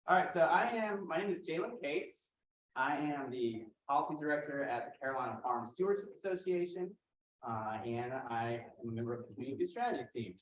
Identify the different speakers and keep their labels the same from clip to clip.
Speaker 1: All right, so my name is Jaylen Cates. I am the policy director at the Carolina Farm Stewardship Association, and I am a member of the community strategy team.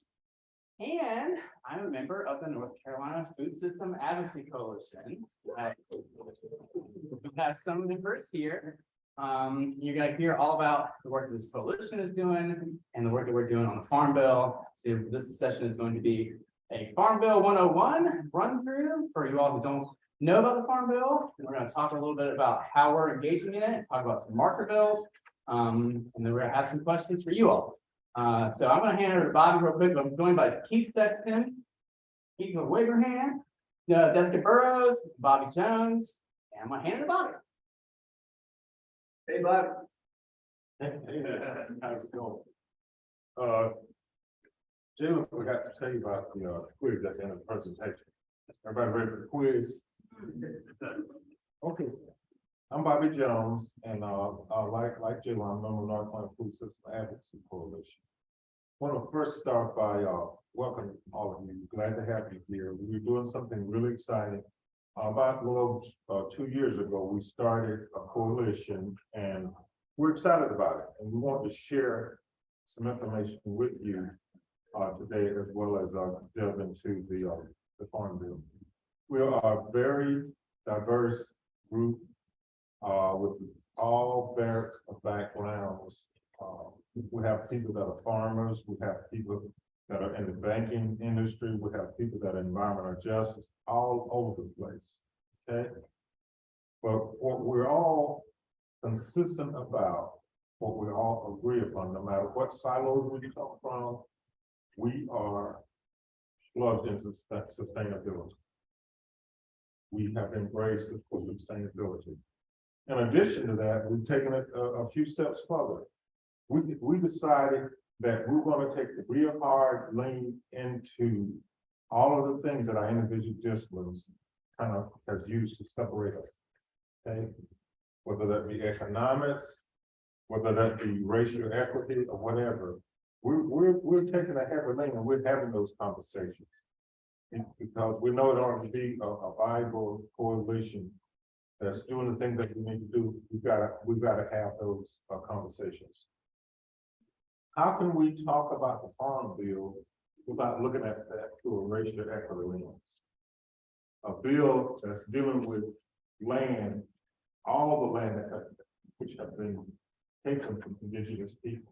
Speaker 1: And I'm a member of the North Carolina Food System Advocacy Coalition. We have some members here. You're going to hear all about the work that this coalition is doing and the work that we're doing on the Farm Bill. So this session is going to be a Farm Bill 101 run through for you all who don't know about the Farm Bill. And we're going to talk a little bit about how we're engaging in it, talk about some marker bills, and then we're going to have some questions for you all. So I'm going to hand it over to Bobby real quick. I'm joined by Keith Sexton, Keith Waverham, Jessica Burroughs, Bobby Jones, and I'm going to hand it to Bobby.
Speaker 2: Hey, Bobby. Hey, how's it going? Jaylen forgot to tell you about the quiz at the end of the presentation. Everybody ready for the quiz? Okay. I'm Bobby Jones, and like Jaylen, I'm a member of North Carolina Food System Advocacy Coalition. I want to first start by welcoming all of you. Glad to have you here. We're doing something really exciting. About 2 years ago, we started a coalition, and we're excited about it. And we want to share some information with you today, as well as delve into the Farm Bill. We are a very diverse group with all various backgrounds. We have people that are farmers, we have people that are in the banking industry, we have people that are environmental justice, all over the place. Okay. But what we're all consistent about, what we all agree upon, no matter what silos we come from, we are plugged into sustainability. We have embraced sustainability. In addition to that, we've taken it a few steps further. We decided that we're going to take the real hard lean into all of the things that our individual disciplines kind of has used to separate us. Okay, whether that be economics, whether that be racial equity, or whatever. We're taking a heavy lean and we're having those conversations because we know in order to be a viable coalition that's doing the things that we need to do, we've got to have those conversations. How can we talk about the Farm Bill without looking at that through a racial equity lens? A bill that's dealing with land, all the land which have been taken from indigenous people.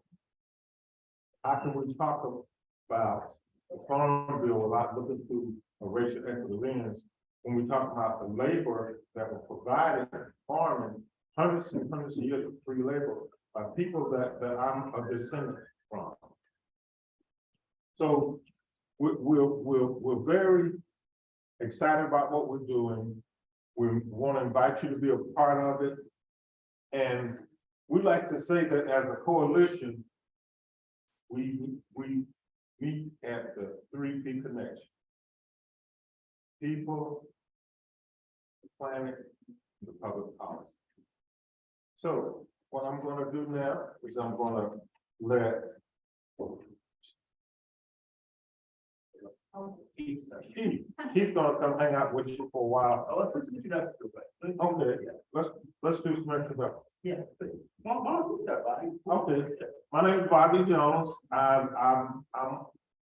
Speaker 2: How can we talk about the Farm Bill without looking through a racial equity lens when we talk about the labor that was provided in farming hundreds and hundreds of years of free labor by people that I'm a descendant from? So we're very excited about what we're doing. We want to invite you to be a part of it. And we like to say that as a coalition, we meet at the 3P connection: people, the planet, and the public policy. So what I'm going to do now is I'm going to let Keith's going to come hang out with you for a while.
Speaker 1: Oh, let's listen to that real quick.
Speaker 2: Okay, let's do some introductions.
Speaker 1: Yeah, why don't you start, Bobby?
Speaker 2: Okay, my name is Bobby Jones. I'm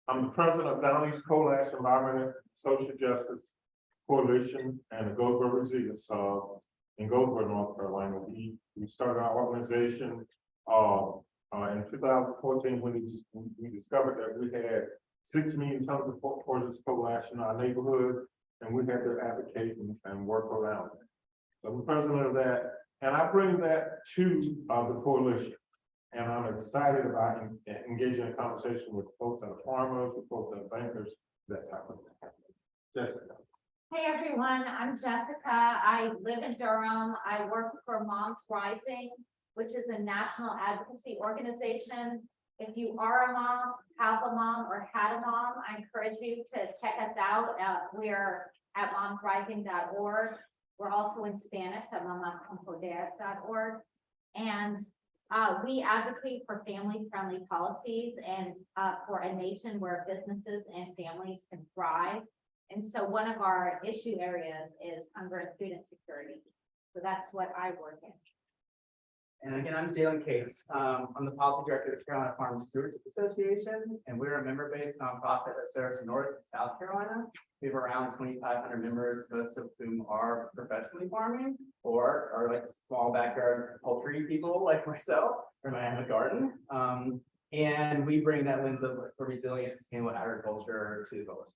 Speaker 2: the president of Down East Coalition Environmental Social Justice Coalition and the Goldsboro Resilience in Goldsboro, North Carolina. We started our organization in 2014 when we discovered that we had 6 million tons of poisonous coal ash in our neighborhood, and we had to advocate and work around it. So I'm the president of that, and I bring that to the coalition. And I'm excited about engaging in conversation with folks that are farmers, with folks that are bankers, that type of thing. Jessica.
Speaker 3: Hey everyone, I'm Jessica. I live in Durham. I work for MomsRising, which is a national advocacy organization. If you are a mom, have a mom, or had a mom, I encourage you to check us out. We're at momsrising.org. We're also in Spanish at mamasconpoder.org. And we advocate for family-friendly policies and for a nation where businesses and families can thrive. And so one of our issue areas is hunger and food insecurity. So that's what I work in.
Speaker 1: And again, I'm Jaylen Cates. I'm the policy director of the Carolina Farm Stewardship Association, and we're a member-based nonprofit that serves North and South Carolina. We have around 2,500 members, most of whom are professionally farming or are like small backyard poultry people like myself, or I have a garden. And we bring that lens of for resilient, sustainable agriculture to the village.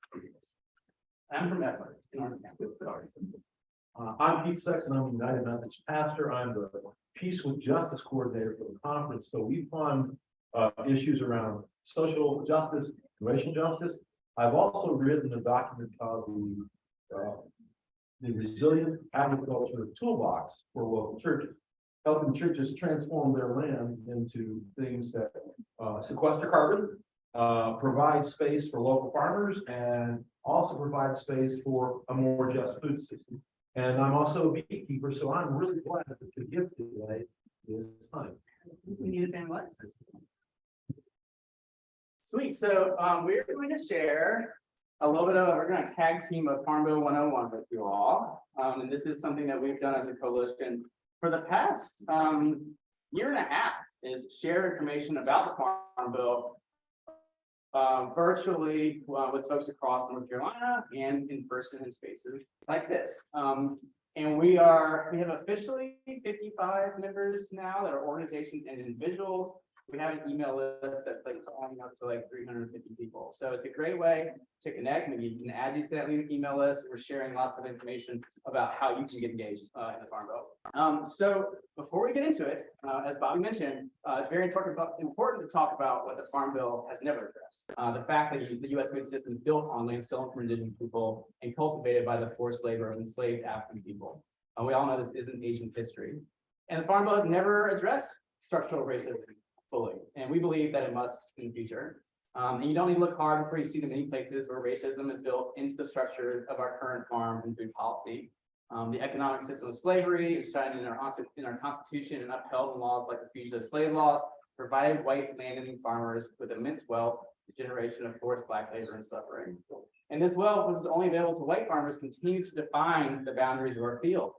Speaker 1: I'm from Edward.
Speaker 4: I'm Pete Sexton. I'm the United Methodist pastor. I'm the Peace with Justice coordinator for the conference. So we fund issues around social justice, racial justice. I've also written a document called the Resilient Agriculture Toolbox for local churches, helping churches transform their land into things that sequester carbon, provide space for local farmers, and also provide space for a more just food system. And I'm also a beekeeper, so I'm really glad that the gift today is time.
Speaker 1: We need a fan license. Sweet. So we're going to share a little bit of, we're going to tag team of Farm Bill 101 with you all. And this is something that we've done as a coalition for the past year and a half, is share information about the Farm Bill virtually with folks across North Carolina and in person in spaces like this. And we have officially 55 members now that are organizations and individuals. We have an email list that's like calling up to like 350 people. So it's a great way to connect. Maybe you can add you to that email list. We're sharing lots of information about how you can get engaged in the Farm Bill. So before we get into it, as Bobby mentioned, it's very important to talk about what the Farm Bill has never addressed. The fact that the U.S. food system is built on land stolen from indigenous people and cultivated by the forced labor of enslaved African people. We all know this isn't Asian history. And the Farm Bill has never addressed structural racism fully, and we believe that it must in the future. And you don't need to look hard before you see the many places where racism is built into the structure of our current farm and food policy. The economic system of slavery is enshrined in our Constitution and upheld in laws like the Fugitive Slave Laws, provided white landowning farmers with immense wealth, the generation of forced Black labor and suffering. And this wealth, which was only available to white farmers, continues to define the boundaries of our field.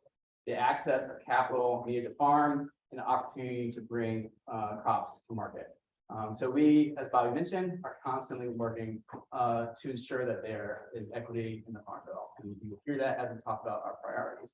Speaker 1: The access of capital needed to farm, and the opportunity to bring crops to market. So we, as Bobby mentioned, are constantly working to ensure that there is equity in the Farm Bill. And you will hear that as we talk about our priorities.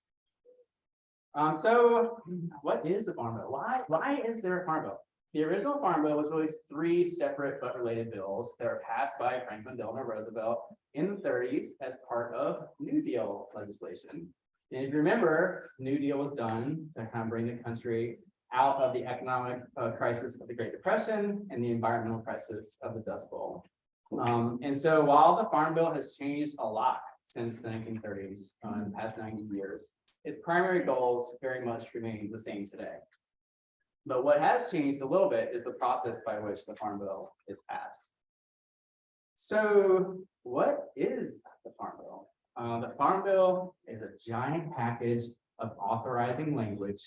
Speaker 1: So what is the Farm Bill? Why is there a Farm Bill? The original Farm Bill was really 3 separate but related bills that were passed by Franklin Delano Roosevelt in the 30s as part of New Deal legislation. And if you remember, New Deal was done to kind of bring the country out of the economic crisis of the Great Depression and the environmental crisis of the Dust Bowl. And so while the Farm Bill has changed a lot since the 1930s, in the past 90 years, its primary goals very much remain the same today. But what has changed a little bit is the process by which the Farm Bill is passed. So what is the Farm Bill? The Farm Bill is a giant package of authorizing language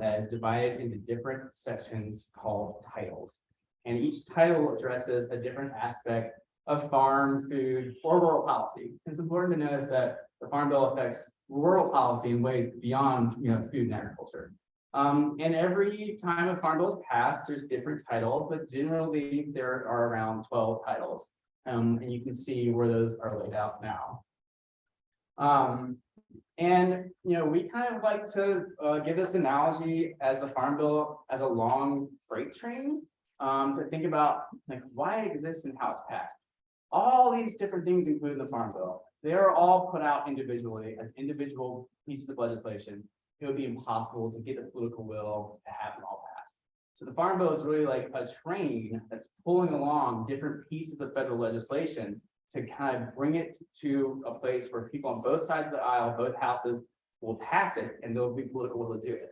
Speaker 1: that is divided into different sections called titles. And each title addresses a different aspect of farm, food, or rural policy. It's important to notice that the Farm Bill affects rural policy in ways beyond food and agriculture. And every time a Farm Bill is passed, there's different titles, but generally there are around 12 titles. And you can see where those are laid out now. And we kind of like to give this analogy as the Farm Bill as a long freight train to think about like why it exists and how it's passed. All these different things included in the Farm Bill. They are all put out individually as individual pieces of legislation. It would be impossible to get the political will to have them all passed. So the Farm Bill is really like a train that's pulling along different pieces of federal legislation to kind of bring it to a place where people on both sides of the aisle, both houses, will pass it, and there'll be political will to do it.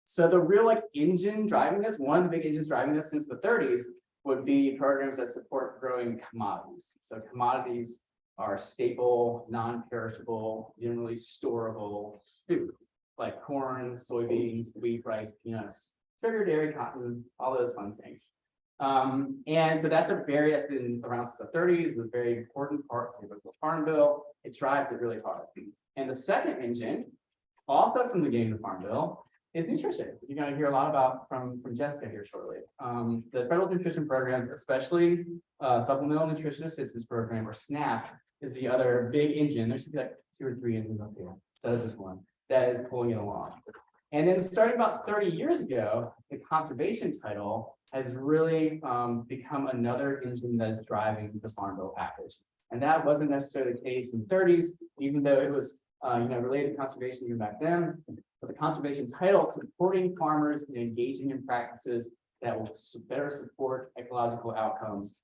Speaker 1: So the real engine driving this, one of the big engines driving this since the 30s, would be programs that support growing commodities. So commodities are staple, non-perishable, generally storable foods like corn, soybeans, wheat, rice, peanuts, sugar, dairy, cotton, all those fun things. And so that's been around since the 30s, it's a very important part of the Farm Bill. It drives it really hard. And the second engine, also from the beginning of the Farm Bill, is nutrition. You're going to hear a lot about from Jessica here shortly. The federal nutrition programs, especially Supplemental Nutrition Assistance Program, or SNAP, is the other big engine. There should be like 2 or 3 engines up here instead of just one that is pulling it along. And then starting about 30 years ago, the conservation title has really become another engine that is driving the Farm Bill package. And that wasn't necessarily the case in the 30s, even though it was related to conservation even back then. But the conservation title, supporting farmers and engaging in practices that will better support ecological outcomes,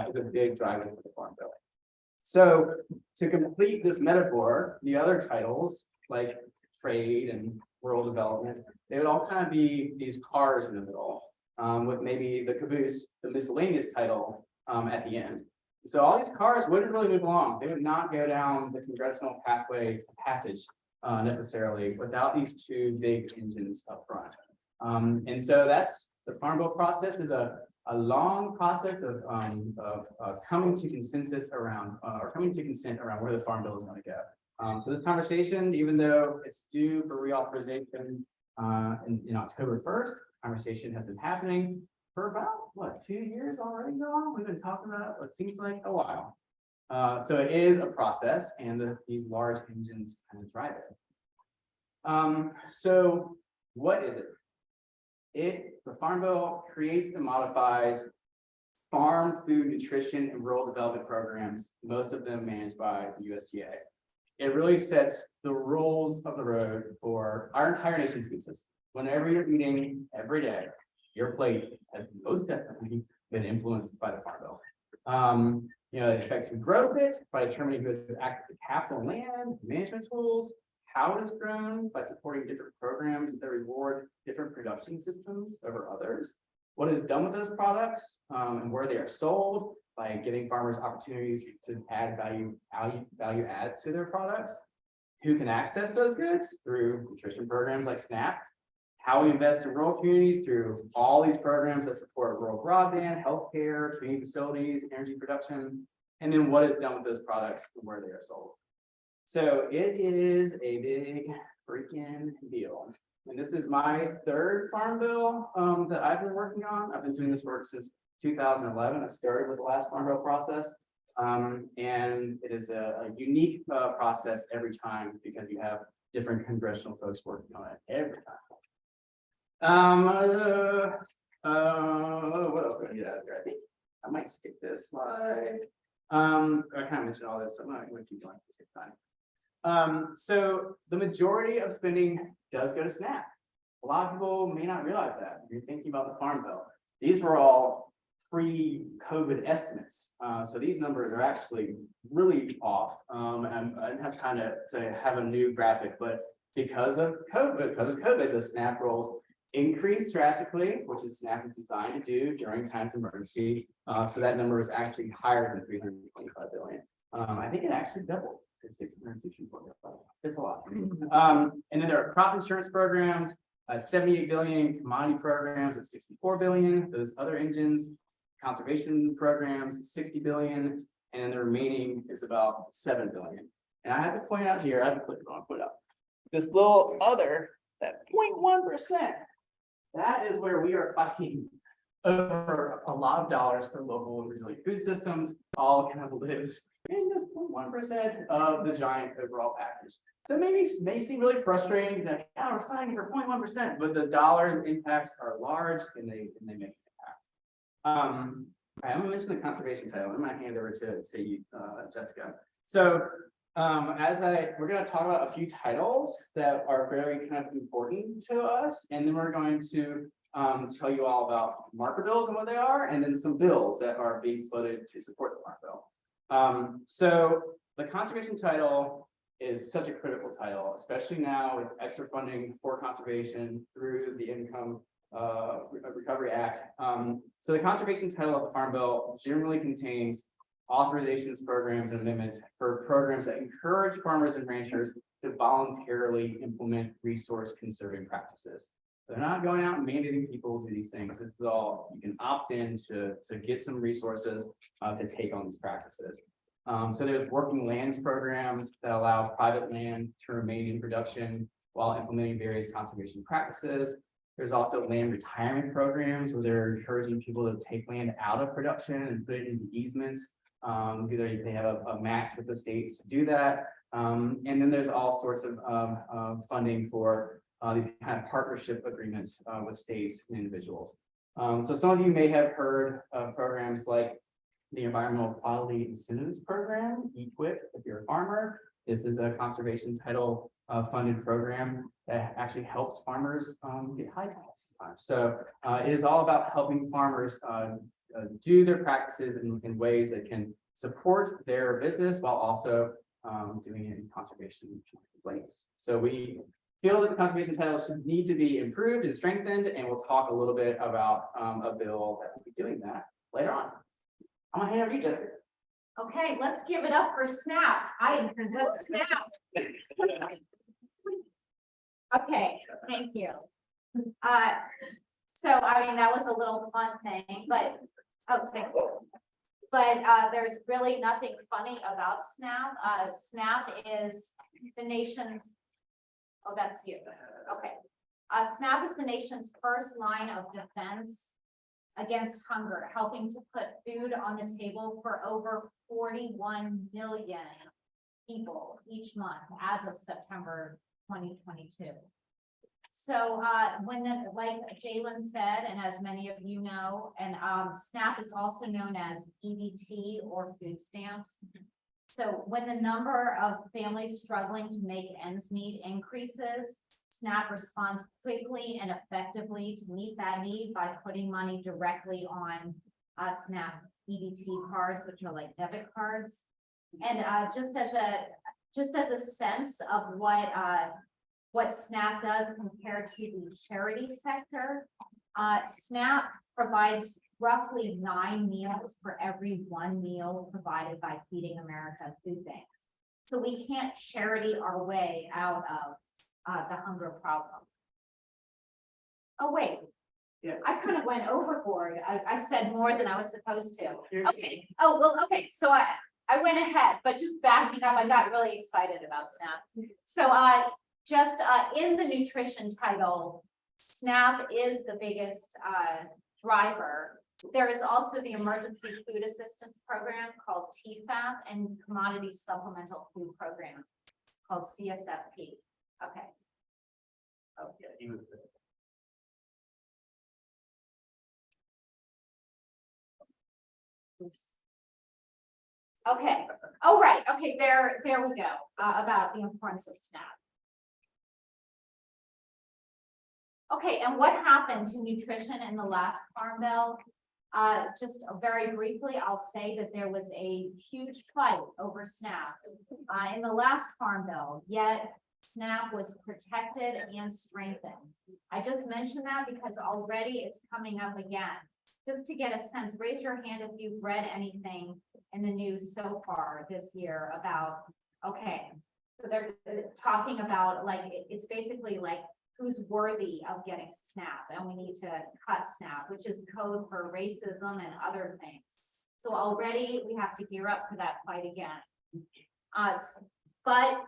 Speaker 1: is a big driver for the Farm Bill. So to complete this metaphor, the other titles like trade and rural development, they would all kind of be these cars in the middle, with maybe the caboose, the miscellaneous title at the end. So all these cars wouldn't really move along. They would not go down the congressional pathway to passage necessarily without these 2 big engines up front. And so that's the Farm Bill process is a long process of coming to consensus around or coming to consent around where the Farm Bill is going to go. So this conversation, even though it's due for reauthorization in October 1st, conversation has been happening for about 2 years already now. We've been talking about it what seems like a while. So it is a process, and these large engines kind of drive it. So what is it? The Farm Bill creates and modifies farm food nutrition and rural development programs, most of them managed by the USDA. It really sets the rules of the road for our entire nation's food system. Whenever you're eating every day, your plate has most definitely been influenced by the Farm Bill. It affects who grows it by determining who has access to capital, land, management tools, how it is grown by supporting different programs that reward different production systems over others, what is done with those products and where they are sold by giving farmers opportunities to add value adds to their products, who can access those goods through nutrition programs like SNAP, how we invest in rural communities through all these programs that support rural broadband, healthcare, community facilities, energy production, and then what is done with those products and where they are sold. So it is a big freaking deal. And this is my 3rd Farm Bill that I've been working on. I've been doing this work since 2011. I started with the last Farm Bill process. And it is a unique process every time because you have different congressional folks working on it every time. What else do I get out of here? I think I might skip this slide. I kind of mentioned all this, so I'm not going to keep going at the same time. So the majority of spending does go to SNAP. A lot of people may not realize that. If you're thinking about the Farm Bill, these were all pre-COVID estimates. So these numbers are actually really off. And I didn't have time to have a new graphic, but because of COVID, the SNAP rolls increased drastically, which is SNAP is designed to do during times of emergency. So that number is actually higher than 325 billion. I think it actually doubled to 664 billion. It's a lot. And then there are crop insurance programs, 78 billion, commodity programs at 64 billion. Those other engines, conservation programs, 60 billion, and then the remaining is about 7 billion. And I have to point out here, I have to click it on, put up this little other, that 0.1%. That is where we are fighting over a lot of dollars for local and resilient food systems. All kind of lives in this 0.1% of the giant overall package. So maybe may seem really frustrating that we're fighting for 0.1%, but the dollar impacts are large and they make an impact. I'm gonna mention the conservation title. I'm gonna hand over to you, Jessica. So we're going to talk about a few titles that are very kind of important to us, and then we're going to tell you all about marker bills and what they are, and then some bills that are being floated to support the Farm Bill. So the conservation title is such a critical title, especially now with extra funding for conservation through the Income Recovery Act. So the conservation title of the Farm Bill generally contains authorizations, programs, and amendments for programs that encourage farmers and ranchers to voluntarily implement resource conserving practices. They're not going out and mandating people to do these things. This is all, you can opt in to get some resources to take on these practices. So there's working lands programs that allow private land to remain in production while implementing various conservation practices. There's also land retirement programs where they're encouraging people to take land out of production and put it into easements. Either they have a match with the states to do that. And then there's all sorts of funding for these kind of partnership agreements with states and individuals. So some of you may have heard of programs like the Environmental Quality Incentives Program, MWUYF, if you're a farmer. This is a conservation title funded program that actually helps farmers get high titles sometimes. So it is all about helping farmers do their practices in ways that can support their business while also doing it in conservation ways. So we feel that the conservation titles should need to be improved and strengthened, and we'll talk a little bit about a bill that will be doing that later on. I'm gonna hand it over to you, Jessica.
Speaker 3: Okay, let's give it up for SNAP. Let's SNAP. Okay, thank you. So I mean, that was a little fun thing, but, oh, thank you. But there's really nothing funny about SNAP. SNAP is the nation's, oh, that's you, okay. SNAP is the nation's first line of defense against hunger, helping to put food on the table for over 41 million people each month as of September 2022. So when like Jaylen said, and as many of you know, and SNAP is also known as EBT or food stamps. So when the number of families struggling to make ends meet increases, SNAP responds quickly and effectively to meet that need by putting money directly on SNAP EBT cards, which are like debit cards. And just as a sense of what SNAP does compared to the charity sector, SNAP provides roughly 9 meals for every 1 meal provided by Feeding America food banks. So we can't charity our way out of the hunger problem. Oh, wait.
Speaker 1: Yeah.
Speaker 3: I kind of went overboard. I said more than I was supposed to. Okay. Oh, well, okay. So I went ahead, but just backing up, I got really excited about SNAP. So just in the nutrition title, SNAP is the biggest driver. There is also the Emergency Food Assistance Program called TFAP and Commodity Supplemental Food Program called CSFP. Okay.
Speaker 1: Okay, he was
Speaker 3: Okay. Oh, right. Okay, there we go. About the importance of SNAP. Okay, and what happened to nutrition in the last Farm Bill? Just very briefly, I'll say that there was a huge fight over SNAP in the last Farm Bill, yet SNAP was protected and strengthened. I just mentioned that because already it's coming up again. Just to get a sense, raise your hand if you've read anything in the news so far this year about, okay, so they're talking about like, it's basically like who's worthy of getting SNAP, and we need to cut SNAP, which is code for racism and other things. So already we have to gear up for that fight again. But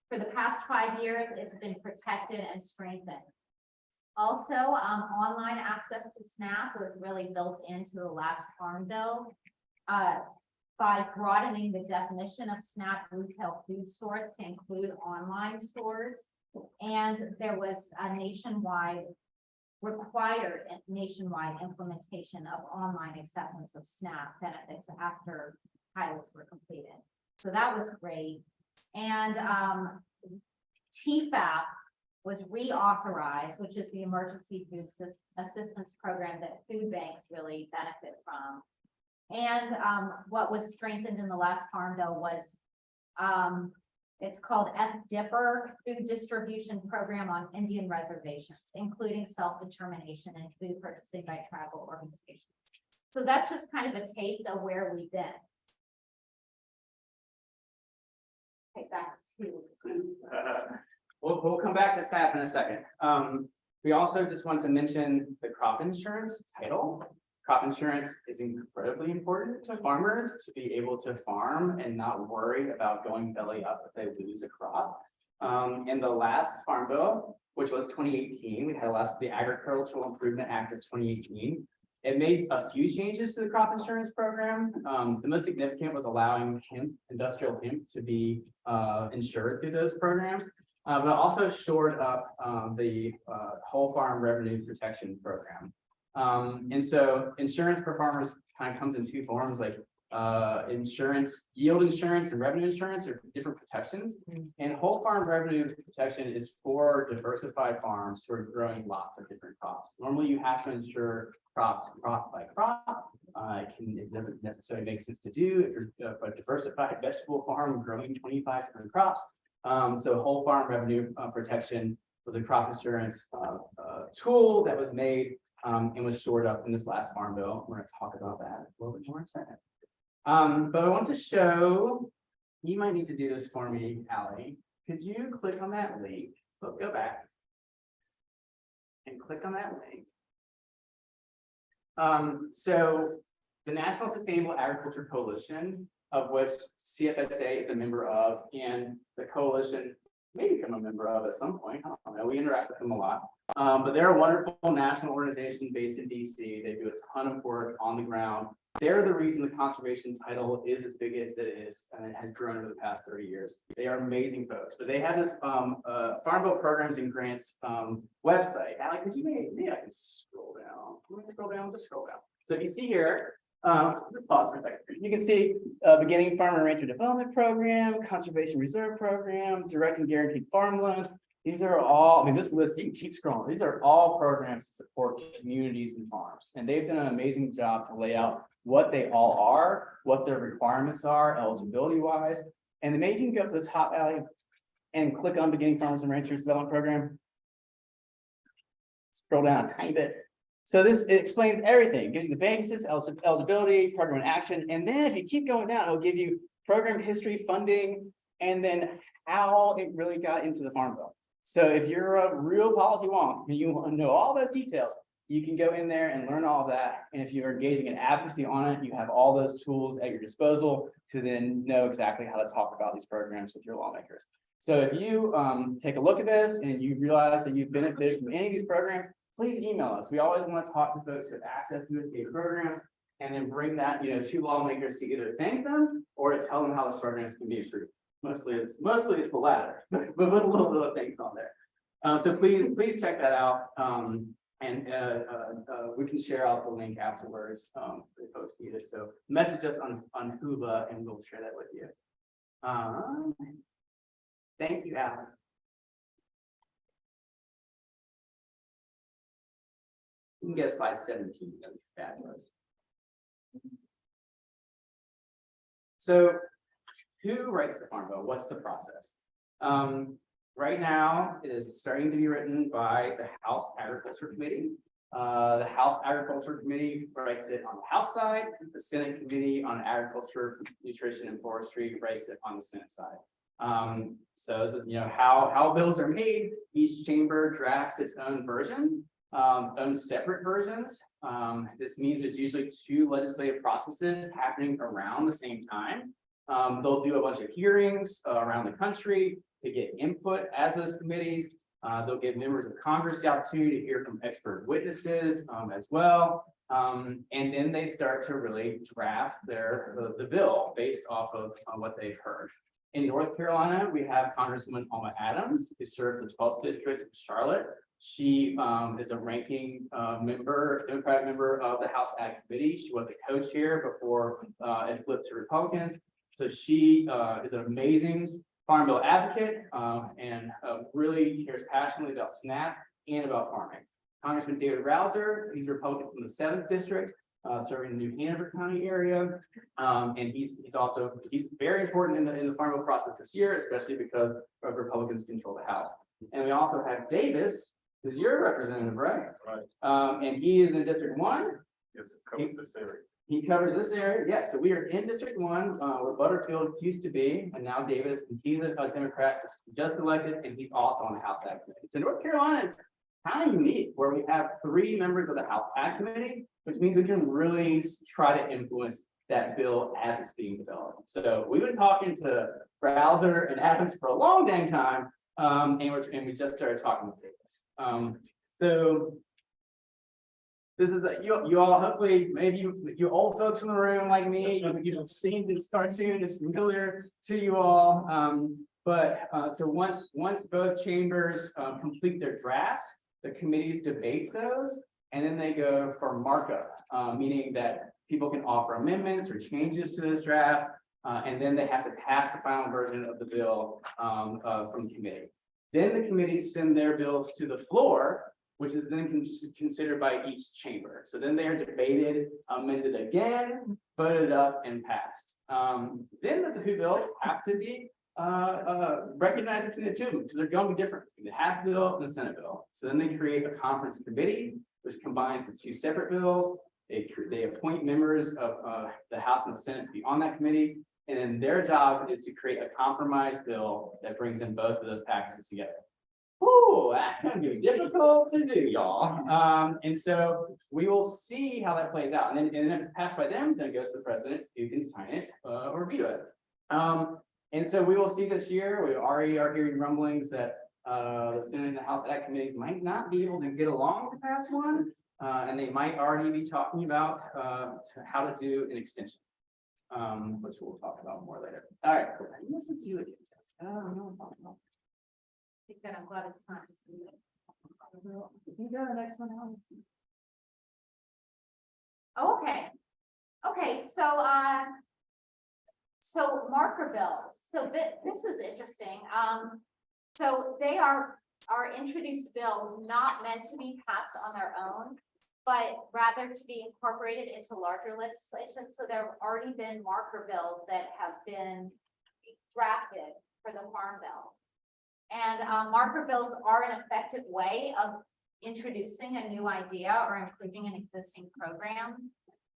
Speaker 3: for the past 5 years, it's been protected and strengthened. Also, online access to SNAP was really built into the last Farm Bill by broadening the definition of SNAP retail food stores to include online stores. And there was a required nationwide implementation of online acceptance of SNAP benefits after pilots were completed. So that was great. And TFAP was reauthorized, which is the Emergency Food Assistance Program that food banks really benefit from. And what was strengthened in the last Farm Bill was it's called FDIPR, Food Distribution Program on Indian Reservations, including self-determination and food purchasing by tribal organizations. So that's just kind of a taste of where we've been. Okay, back to
Speaker 1: We'll come back to SNAP in a second. We also just want to mention the crop insurance title. Crop insurance is incredibly important to farmers to be able to farm and not worry about going belly up if they lose a crop. In the last Farm Bill, which was 2018, we had the Agricultural Improvement Act of 2018. It made a few changes to the crop insurance program. The most significant was allowing industrial hemp to be insured through those programs, but it also shored up the whole farm revenue protection program. And so insurance for farmers kind of comes in two forms, like insurance, yield insurance and revenue insurance are different protections. And whole farm revenue protection is for diversified farms who are growing lots of different crops. Normally you have to insure crops crop by crop. It doesn't necessarily make sense to do if you're a diversified vegetable farm growing 25 different crops. So whole farm revenue protection was a crop insurance tool that was made and was shored up in this last Farm Bill. We're going to talk about that a little bit more in a second. But I want to show, you might need to do this for me, Allie. Could you click on that link? Oh, go back and click on that link. So the National Sustainable Agriculture Coalition, of which CFSA is a member of, and the coalition may become a member of at some point. I don't know. We interact with them a lot. But they're a wonderful national organization based in DC. They do a ton of work on the ground. They're the reason the conservation title is as big as it is, and it has grown over the past 30 years. They are amazing folks, but they have this Farm Bill Programs and Grants website. Allie, could you maybe I can scroll down? Let me scroll down, just scroll down. So if you see here, just pause for a second. You can see beginning farm and rancher development program, conservation reserve program, direct and guaranteed farm loans. These are all, I mean, this list, you can keep scrolling. These are all programs to support communities and farms. And they've done an amazing job to lay out what they all are, what their requirements are, eligibility wise. And then maybe you can go up to the top, Allie, and click on beginning farmers and ranchers development program. Scroll down a tiny bit. So this, it explains everything. It gives you the basis, eligibility, program and action. And then if you keep going down, it'll give you program history, funding, and then how it really got into the Farm Bill. So if you're a real policy wonk and you want to know all those details, you can go in there and learn all of that. And if you're engaging in advocacy on it, you have all those tools at your disposal to then know exactly how to talk about these programs with your lawmakers. So if you take a look at this and you realize that you've benefited from any of these programs, please email us. We always want to talk to folks who have access to USDA programs and then bring that, to lawmakers to either thank them or to tell them how those programs can be improved. Mostly it's the latter, but with a little bit of things on there. So please check that out. And we can share out the link afterwards for folks need it. So message us on Hooba and we'll share that with you. Thank you, Alan. You can get slide 17. That'd be fabulous. So who writes the Farm Bill? What's the process? Right now, it is starting to be written by the House Agriculture Committee. The House Agriculture Committee writes it on the House side. The Senate Committee on Agriculture, Nutrition, and Forestry writes it on the Senate side. So this is, how bills are made. Each chamber drafts its own version, its own separate versions. This means there's usually two legislative processes happening around the same time. They'll do a bunch of hearings around the country to get input as those committees. They'll give members of Congress the opportunity to hear from expert witnesses as well. And then they start to really draft the bill based off of what they've heard. In North Carolina, we have Congresswoman Alma Adams, who serves the 12th district of Charlotte. She is a ranking Democratic member of the House Ag Committee. She was a co-chair before it flipped to Republicans. So she is an amazing Farm Bill advocate and really cares passionately about SNAP and about farming. Congressman David Rouser, he's a Republican from the 7th district, serving the New Hanover County area. And he's very important in the Farm Bill process this year, especially because Republicans control the House. And we also have Davis, who's your representative, right?
Speaker 2: That's right.
Speaker 1: And he is in District 1.
Speaker 2: Yes, covers this area.
Speaker 1: He covers this area. Yeah, so we are in District 1, where Butterfield used to be, and now Davis, and he's a Democrat, just elected, and he's also on the House Ag Committee. So North Carolina is kind of unique, where we have 3 members of the House Ag Committee, which means we can really try to influence that bill as it's being developed. So we've been talking to Browser and Adams for a long dang time, and we just started talking with this. So this is you all, hopefully, maybe you old folks in the room like me, you've seen this cartoon, it's familiar to you all. So once both chambers complete their drafts, the committees debate those, and then they go for markup, meaning that people can offer amendments or changes to those drafts, and then they have to pass the final version of the bill from committee. Then the committees send their bills to the floor, which is then considered by each chamber. So then they are debated, amended again, voted up, and passed. Then the 2 bills have to be recognized between the 2 of them, because they're going to be different between the House bill and the Senate bill. So then they create a conference committee, which combines the 2 separate bills. They appoint members of the House and the Senate to be on that committee, and then their job is to create a compromise bill that brings in both of those packages together. Ooh, that can be difficult to do, y'all. And so we will see how that plays out. And then if it's passed by them, then it goes to the president, who can sign it or veto it. And so we will see this year. We already are hearing rumblings that the Senate and the House Ag committees might not be able to get along to pass one. And they might already be talking about how to do an extension, which we'll talk about more later. All right, cool. This is you again, Jessica. I don't know what I'm talking about.
Speaker 3: I'm glad it's not just me.
Speaker 1: You go to the next one, Alex.
Speaker 3: Okay. Okay, so marker bills. So this is interesting. So they are introduced bills not meant to be passed on their own, but rather to be incorporated into larger legislation. So there have already been marker bills that have been drafted for the Farm Bill. And marker bills are an effective way of introducing a new idea or improving an existing program.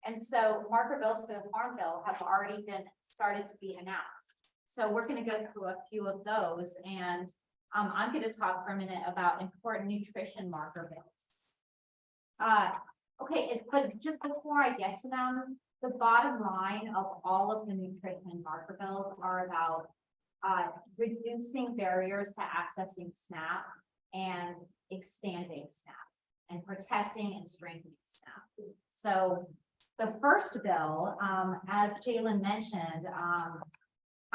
Speaker 3: And so marker bills for the Farm Bill have already been started to be announced. So we're going to go through a few of those, and I'm going to talk for a minute about important nutrition marker bills. Okay, but just before I get to them, the bottom line of all of the nutrition marker bills are about reducing barriers to accessing SNAP and expanding SNAP and protecting and strengthening SNAP. So the first bill, as Jaylen mentioned,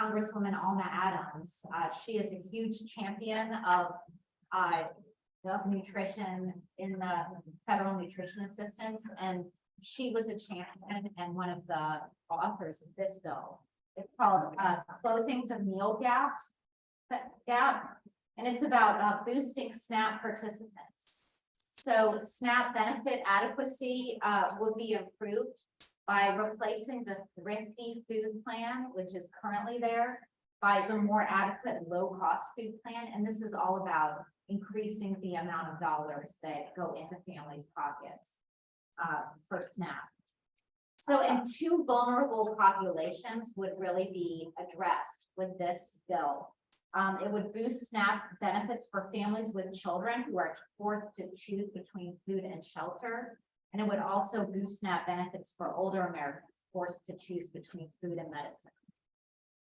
Speaker 3: Congresswoman Alma Adams, she is a huge champion of nutrition in the federal nutrition assistance, and she was a champion and one of the authors of this bill. It's called Closing the Meal Gap, and it's about boosting SNAP participants. So SNAP benefit adequacy will be improved by replacing the thrifty food plan, which is currently there, by the more adequate low-cost food plan. And this is all about increasing the amount of dollars that go into families' pockets for SNAP. So, and 2 vulnerable populations would really be addressed with this bill. It would boost SNAP benefits for families with children who are forced to choose between food and shelter. And it would also boost SNAP benefits for older Americans forced to choose between food and medicine.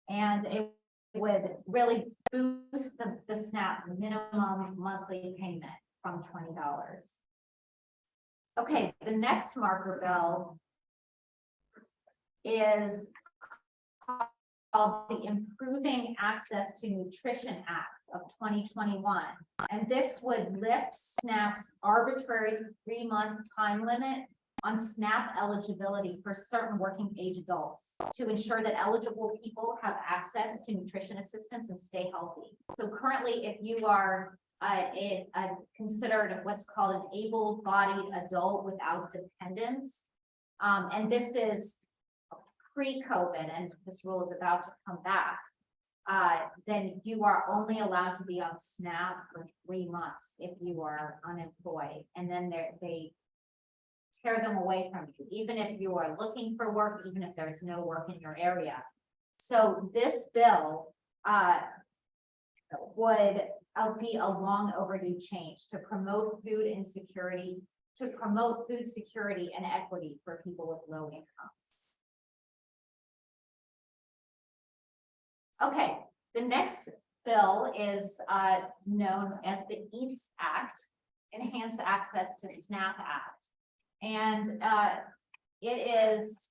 Speaker 3: And it would really boost the SNAP minimum monthly payment from $20. Okay, the next marker bill is called the Improving Access to Nutrition Act of 2021. And this would lift SNAP's arbitrary 3-month time limit on SNAP eligibility for certain working age adults to ensure that eligible people have access to nutrition assistance and stay healthy. So currently, if you are considered what's called an able-bodied adult without dependence, and this is pre-COVID, and this rule is about to come back, then you are only allowed to be on SNAP for 3 months if you are unemployed, and then they tear them away from you, even if you are looking for work, even if there's no work in your area. So this bill would be a long overdue change to promote food insecurity, to promote food security and equity for people with low incomes. Okay, the next bill is known as the EATS Act, Enhanced Access to SNAP Act. And it is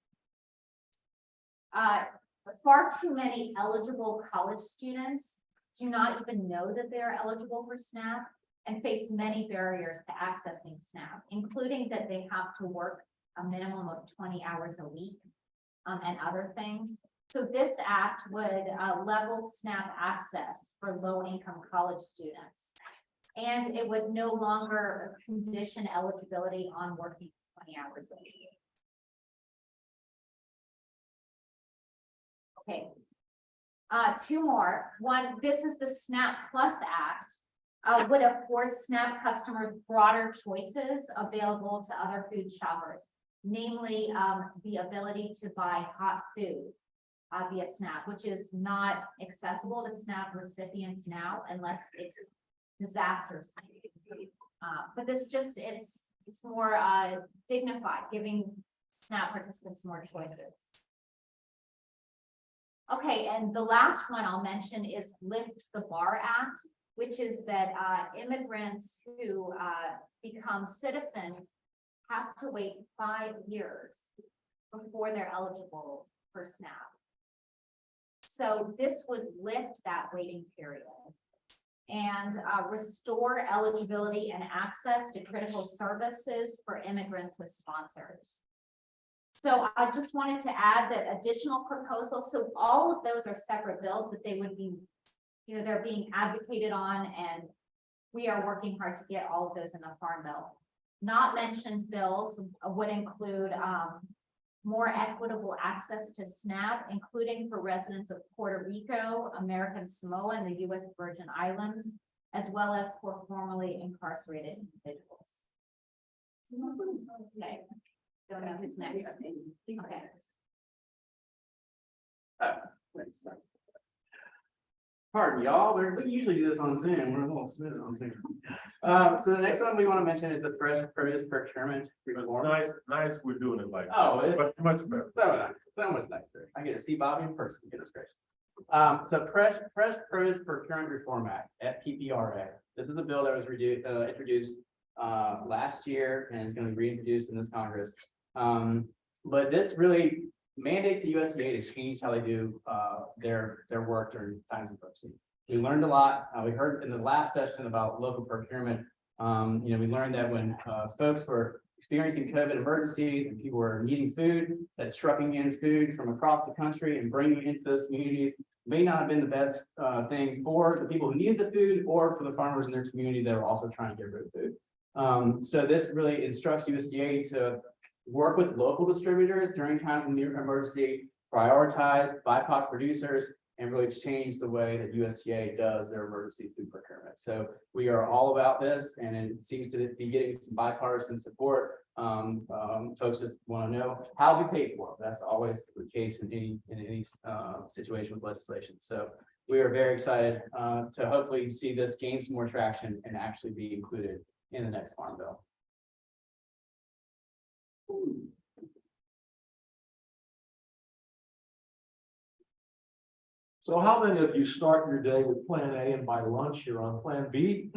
Speaker 3: far too many eligible college students do not even know that they are eligible for SNAP and face many barriers to accessing SNAP, including that they have to work a minimum of 20 hours a week and other things. So this act would level SNAP access for low-income college students. And it would no longer condition eligibility on working 20 hours a week. Okay. Two more. One, this is the SNAP Plus Act, would afford SNAP customers broader choices available to other food shoppers, namely the ability to buy hot food via SNAP, which is not accessible to SNAP recipients now unless it's disaster. But this just, it's more dignified, giving SNAP participants more choices. Okay, and the last one I'll mention is Lift the Bar Act, which is that immigrants who become citizens have to wait 5 years before they're eligible for SNAP. So this would lift that waiting period and restore eligibility and access to critical services for immigrants with sponsors. So I just wanted to add that additional proposals, so all of those are separate bills, but they would be, they're being advocated on, and we are working hard to get all of those in the Farm Bill. Not mentioned bills would include more equitable access to SNAP, including for residents of Puerto Rico, American Samoa, and the U.S. Virgin Islands, as well as for formerly incarcerated individuals. Okay. Don't know who's next. Okay.
Speaker 1: Pardon y'all, we usually do this on Zoom. We're a little smooth on Zoom. So the next one we want to mention is the fresh produce procurement reform.
Speaker 2: Nice, we're doing it like.
Speaker 1: Oh,
Speaker 2: but much better.
Speaker 1: So much nicer. I get to see Bobby in person. Goodness gracious. So Fresh Produce Procurement Reform Act, FPPRA. This is a bill that was introduced last year and is going to be reintroduced in this Congress. But this really mandates the USDA to change how they do their work during times of emergency. We learned a lot. We heard in the last session about local procurement. We learned that when folks were experiencing COVID emergencies and people were needing food, that trucking in food from across the country and bringing it into those communities may not have been the best thing for the people who needed the food or for the farmers in their community that were also trying to get rid of food. So this really instructs USDA to work with local distributors during times of emergency, prioritize BIPOC producers, and really change the way that USDA does their emergency food procurement. So we are all about this, and it seems to be getting some bipartisan support. Folks just want to know how we pay for it. That's always the case in any situation with legislation. So we are very excited to hopefully see this gain some more traction and actually be included in the next Farm Bill.
Speaker 4: So how many of you start your day with plan A and by lunch you're on plan B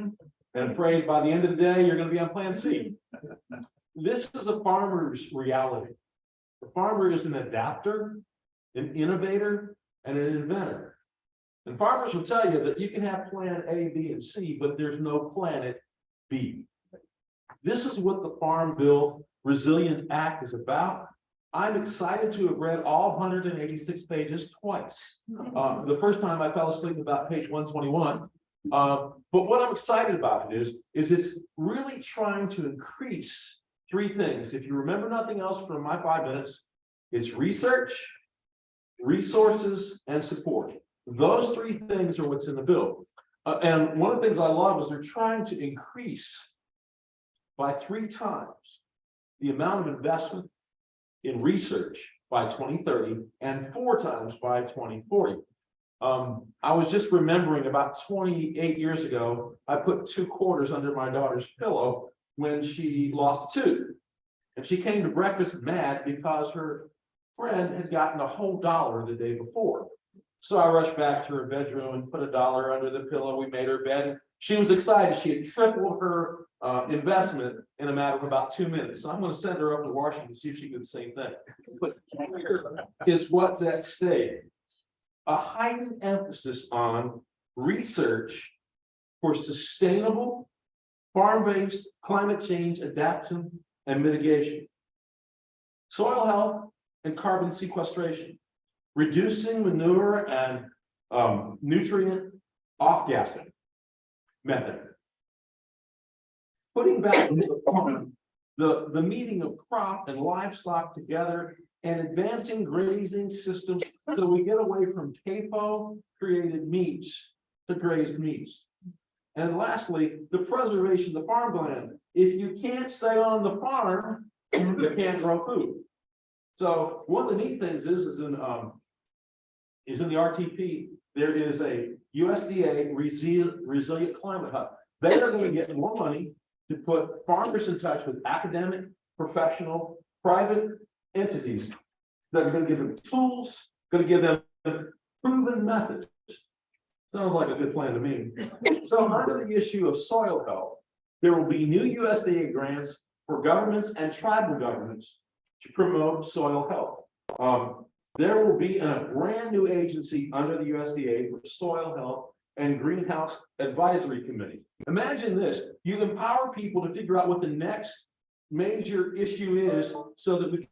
Speaker 4: and afraid by the end of the day you're going to be on plan C? This is a farmer's reality. The farmer is an adapter, an innovator, and an inventor. And farmers will tell you that you can have plan A, B, and C, but there's no planet B. This is what the Farm Bill Resilient Act is about. I'm excited to have read all 186 pages twice. The first time I fell asleep about page 121. But what I'm excited about it is it's really trying to increase three things. If you remember nothing else from my 5 minutes, it's research, resources, and support. Those three things are what's in the bill. And one of the things I love is they're trying to increase by 3 times the amount of investment in research by 2030 and 4 times by 2040. I was just remembering about 28 years ago, I put 2 quarters under my daughter's pillow when she lost a tooth. And she came to breakfast mad because her friend had gotten a whole dollar the day before. So I rushed back to her bedroom and put a dollar under the pillow. We made her bed. She was excited. She had tripled her investment in a matter of about 2 minutes. So I'm going to send her up to Washington to see if she can do the same thing. But here is what's at stake. A heightened emphasis on research for sustainable, farm-based climate change adaptation and mitigation, soil health and carbon sequestration, reducing manure and nutrient off-gassing method, putting back into the farm the meeting of crop and livestock together, and advancing grazing systems so we get away from CAFO created meats to grazed meats. And lastly, the preservation of the farmland. If you can't stay on the farm, you can't grow food. So one of the neat things is in the RTP, there is a USDA resilient climate hub. They are going to get more money to put farmers in touch with academic, professional, private entities that are going to give them tools, going to give them proven methods. Sounds like a good plan to me. So under the issue of soil health, there will be new USDA grants for governments and tribal governments to promote soil health. There will be a brand new agency under the USDA for soil health and greenhouse advisory committee. Imagine this, you empower people to figure out what the next major issue is so that we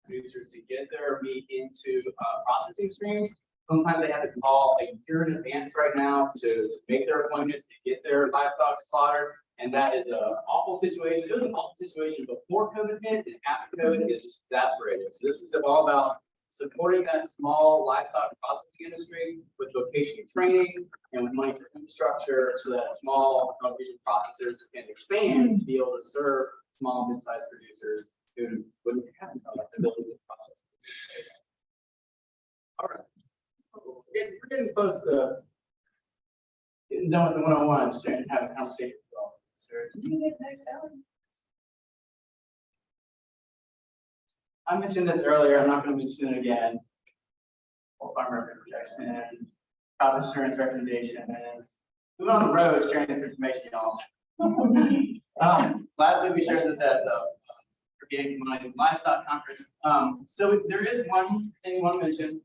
Speaker 1: producers to get their meat into processing streams. Sometimes they have to call a year in advance right now to make their appointment to get their livestock slaughtered. And that is an awful situation. It was an awful situation before COVID hit, and after COVID, it's just exasperated. So this is all about supporting that small livestock processing industry with vocational training and with money for infrastructure so that small regional processors can expand to be able to serve small and mid-sized producers who wouldn't have the ability to process. All right. We're getting close to getting done with the 101, starting to have a conversation with all. Sir, can you get next, Alex? I mentioned this earlier, I'm not going to mention it again. Full farm record projection, crop insurance recommendations. We're on the road sharing this information, y'all. Last week we shared this at the Organic Commodities and Livestock Conference. So there is one thing we want to mention.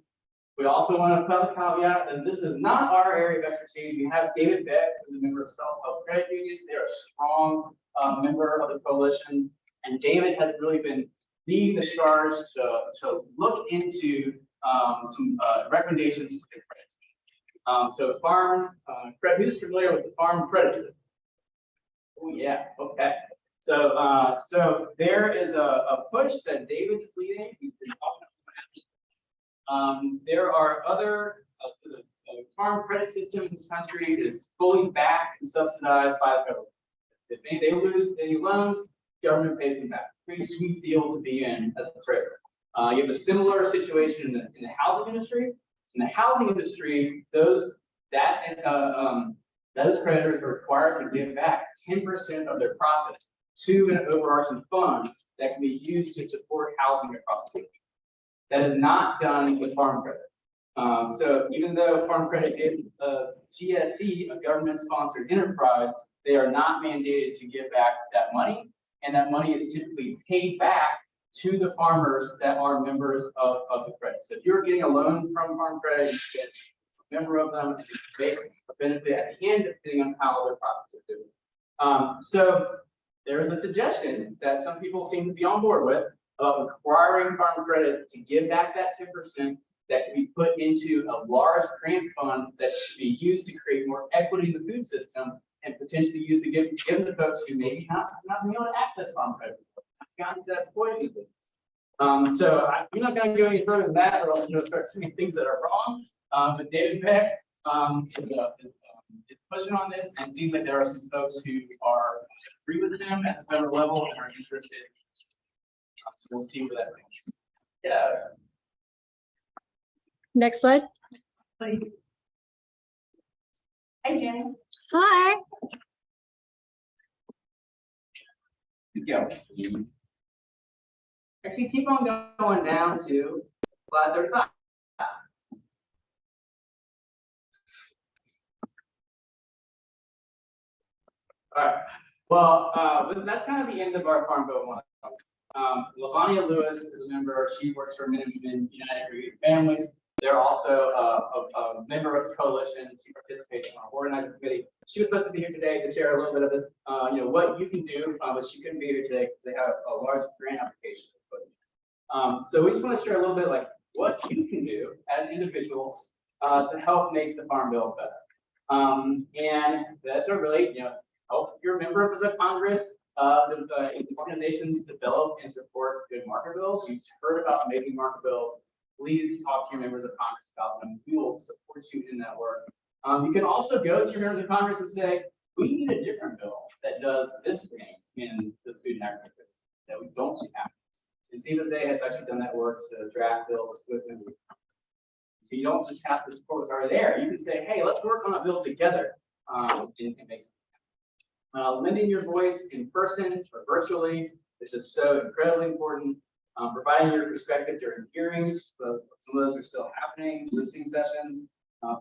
Speaker 1: We also want to put a caveat that this is not our area of expertise. We have David Beck, who's a member of Self-Help Credit Union. They're a strong member of the coalition, and David has really been leading the charge to look into some recommendations for the credit. So farm credit, who's familiar with the farm credit system? Oh yeah, okay. So so there is a push that David is leading. He's been talking about. There are other so the farm credit system in this country is fully backed and subsidized by the federal. If they lose any loans, government pays them back. Pretty sweet deal to be in as a trader. You have a similar situation in the housing industry. In the housing industry, those creditors are required to give back 10% of their profits to an overarching fund that can be used to support housing across the country. That is not done with farm credit. So even though farm credit is GSE, a government-sponsored enterprise, they are not mandated to give back that money, and that money is typically paid back to the farmers that are members of the credit. So if you're getting a loan from farm credit, you get a member of them, and you make a benefit at the end, depending on how their profits are doing. So there's a suggestion that some people seem to be on board with about requiring farm credit to give back that 10% that can be put into a large grant fund that should be used to create more equity in the food system and potentially used to give to folks who maybe not be able to access farm credit. I've gotten to that point. So I'm not going to go any further than that, or else I'm going to start saying things that are wrong. But David Beck is pushing on this, and it seems like there are some folks who are agree with him at the federal level and are interested. So we'll see where that goes. Yeah.
Speaker 5: Next slide.
Speaker 6: Hi, Jen.
Speaker 5: Hi.
Speaker 1: Go. Actually, keep on going down to slide 35. All right. Well, that's kind of the end of our Farm Bill 1. Lavonia Lewis is a member. She works for Men and Women United for Youth Families. They're also a member of the coalition. She participates in our organizing committee. She was supposed to be here today to share a little bit of this, what you can do, but she couldn't be here today because they have a large grant application. So we just want to share a little bit like what you can do as individuals to help make the Farm Bill better. And that's a really, help your members of Congress, the organizations develop and support good market bills. You've heard about making market bills. Please talk to your members of Congress about them. We will support you in that work. You can also go to your members of Congress and say, we need a different bill that does this thing in the food and agriculture that we don't see happening. And CFSA has actually done that work to draft bills with them. So you don't just have to support what's already there. You can say, hey, let's work on a bill together and make something. Lending your voice in person or virtually. This is so incredibly important. Providing your perspective during hearings, but some of those are still happening, listening sessions,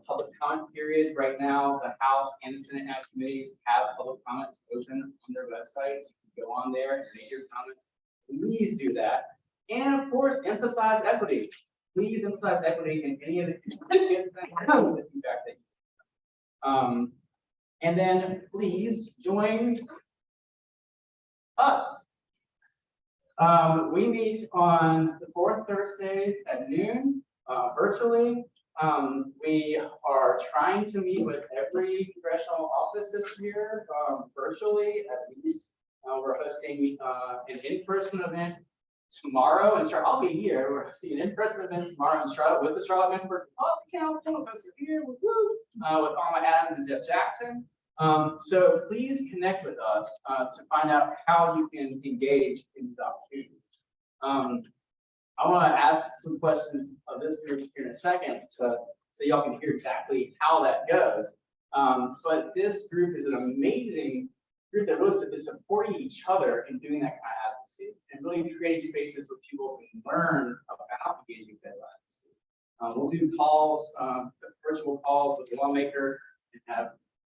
Speaker 1: public comment periods. Right now, the House and the Senate House committees have public comments open on their website. You can go on there and make your comment. Please do that. And of course, emphasize equity. Please emphasize equity in any of the feedback that you and then please join us. We meet on the fourth Thursdays at noon, virtually. We are trying to meet with every congressional office this year, virtually at least. We're hosting an in-person event tomorrow in Charlotte. I'll be here. We're hosting an in-person event tomorrow in Charlotte with the Charlotte Member Policy Council. Some of us are here with Alma Adams and Jeff Jackson. So please connect with us to find out how you can engage in these opportunities. I want to ask some questions of this group here in a second, so y'all can hear exactly how that goes. But this group is an amazing group that really is supporting each other in doing that kind of advocacy and really creating spaces where people can learn about engaging federal advocacy. We'll do calls, virtual calls with the lawmaker, and have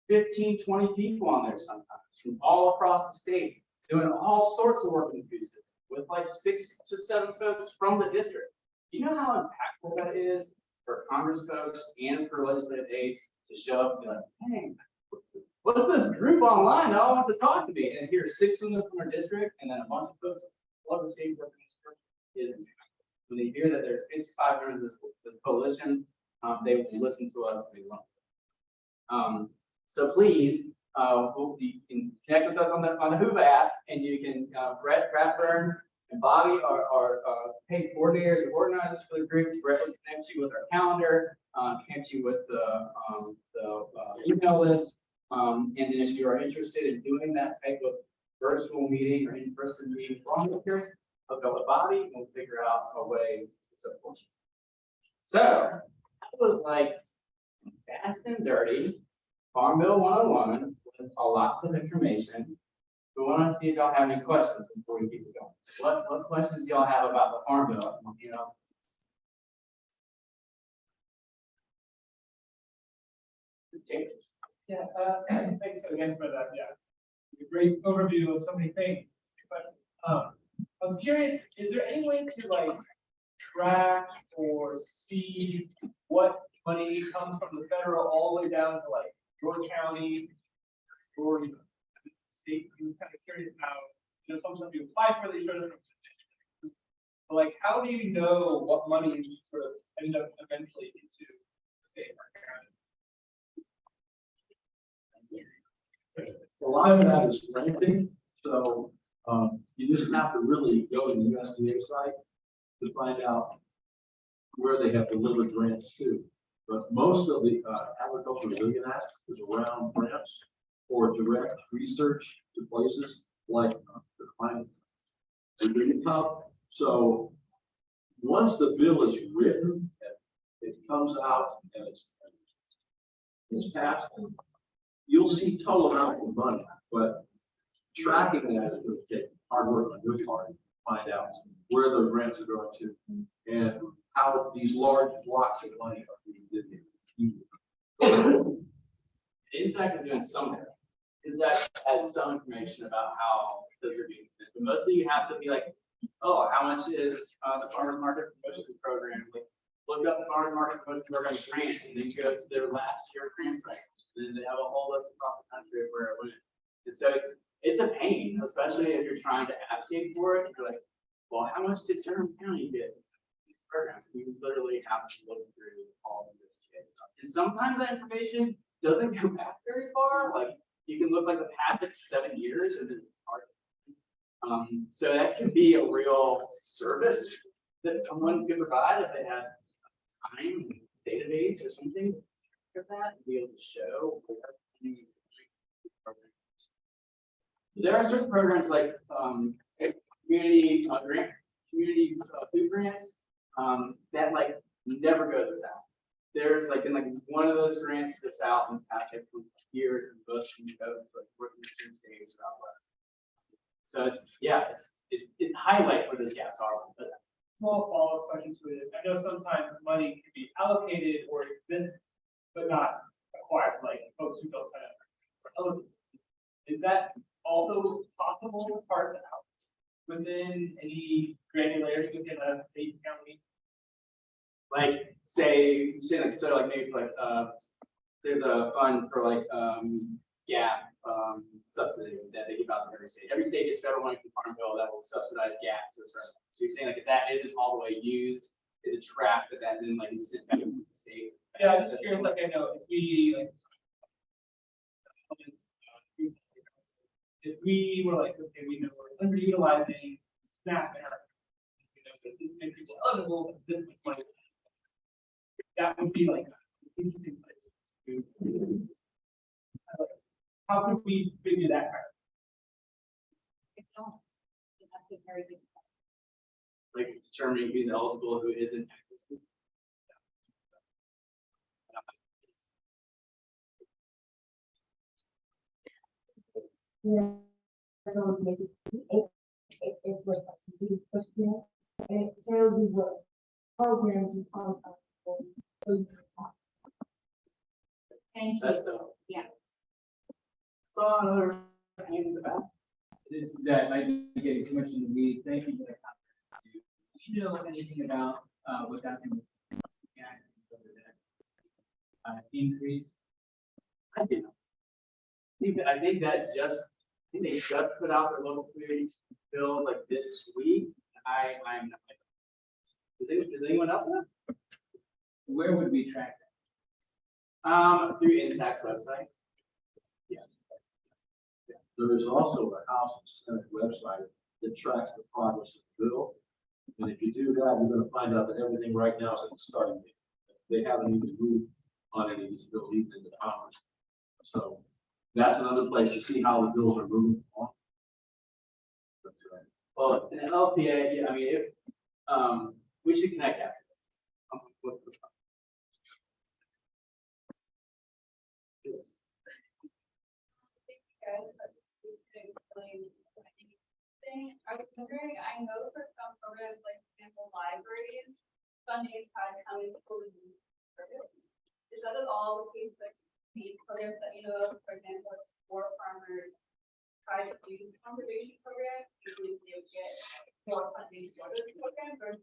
Speaker 1: 15, 20 people on there sometimes from all across the state doing all sorts of work in the food system with like 6 to 7 folks from the district. You know how impactful that is for Congress folks and for legislative aides to show up and be like, hey, what's this group online that all wants to talk to me? And here's 6 of them from our district, and then a bunch of folks love the state work is impactful. When they hear that there's 55 members of this coalition, they will listen to us and they love it. So please, you can connect with us on the Who app, and you can Brett Bradburn and Bobby are paid coordinators and organizers for the group. Brett will connect you with our calendar, connect you with the email list, and then if you are interested in doing that type of virtual meeting or in-person meeting for lawmakers, hook up with Bobby and we'll figure out a way to support you. So that was like fast and dirty. Farm Bill 101 with lots of information. We want to see if y'all have any questions before we keep it going. So what questions do y'all have about the Farm Bill? You know.
Speaker 5: Yeah, thanks again for that. Yeah, a great overview of so many things. But I'm curious, is there any way to like track or see what money comes from the federal all the way down to like your county or state? I'm kind of curious how, sometimes you apply for these sort of, but like, how do you know what money is sort of end up eventually into the state or county?
Speaker 4: A lot of that is granting, so you just have to really go to the USDA site to find out where they have delivered grants to. But most of the Agricultural Resilience Act is around grants or direct research to places like the Climate Resilience Hub. So once the bill is written, it comes out and it's passed, you'll see total amount of money, but tracking that is going to take hard work on your part to find out where those grants are going to and how these large blocks of money are being distributed.
Speaker 1: INSAC is doing something. INSAC has some information about how those are being spent, but mostly you have to be like, oh, how much is the farmers market promotion program? Like, look up the farmers market promotion program grant, and then go to their last year grant cycle. And they have a whole list across the country of where it went. And so it's a pain, especially if you're trying to advocate for it. You're like, well, how much did Durham County get these programs? You literally have to look through all of this stuff. And sometimes that information doesn't go back very far. Like you can look like the past 7 years and it's hard. So that can be a real service that someone could provide if they had time, database or something. That and be able to show there are certain programs like community food grants that like never go to the South. There's like in like one of those grants to the South and past like for years and Bush and goes like working states or out west. So it highlights where those gaps are. But
Speaker 5: small follow-up question to it. I know sometimes money can be allocated or exists but not acquired, like folks who don't sign up for eligible. Is that also possible parts of house within any granularity within a state county?
Speaker 1: like say like so like maybe like there's a fund for like gap subsidy that they give out to every state. Every state gets federal money from Farm Bill that will subsidize gas to a certain. So you're saying like if that isn't all the way used, is it trapped that then like is sent back to the state?
Speaker 5: Yeah, I'm just curious, like, I know if we like. If we were like, okay, we know we're underutilizing SNAP in our. You know, so this makes people eligible, but this much money. That would be like an interesting place to. How could we figure that out?
Speaker 3: I don't. That's a very good.
Speaker 1: Like determining who's eligible, who isn't accessing.
Speaker 6: Yeah. It's what you push there, and it tells you what programs you qualify for. So you can
Speaker 3: Thank you.
Speaker 1: That's dope.
Speaker 3: Yeah.
Speaker 1: Saw another hand in the back.
Speaker 7: This is that might be getting too much in the weeds. Thank you for that. Do you know anything about what's happening with increase?
Speaker 1: I did. I think that I think they just put out their local community bills like this week. I'm not. Does anyone else know?
Speaker 7: Where would we track
Speaker 1: Through Insac's website.
Speaker 8: There is also a House and Senate website that tracks the progress of the bill. And if you do that, you're going to find out that everything right now is at the starting gate. They haven't even moved on any of these bills even in the Congress. So that's another place to see how the bills are moving along.
Speaker 1: Well, in LPA, yeah, I mean, we should connect after this. With this. Yes.
Speaker 9: I was wondering, I know for some programs, like for example, libraries, funding is tied to how many people use service. Is that at all the case, like these programs that you know of, for example, for farmers try to use conservation programs, usually they would get more funding for those programs, or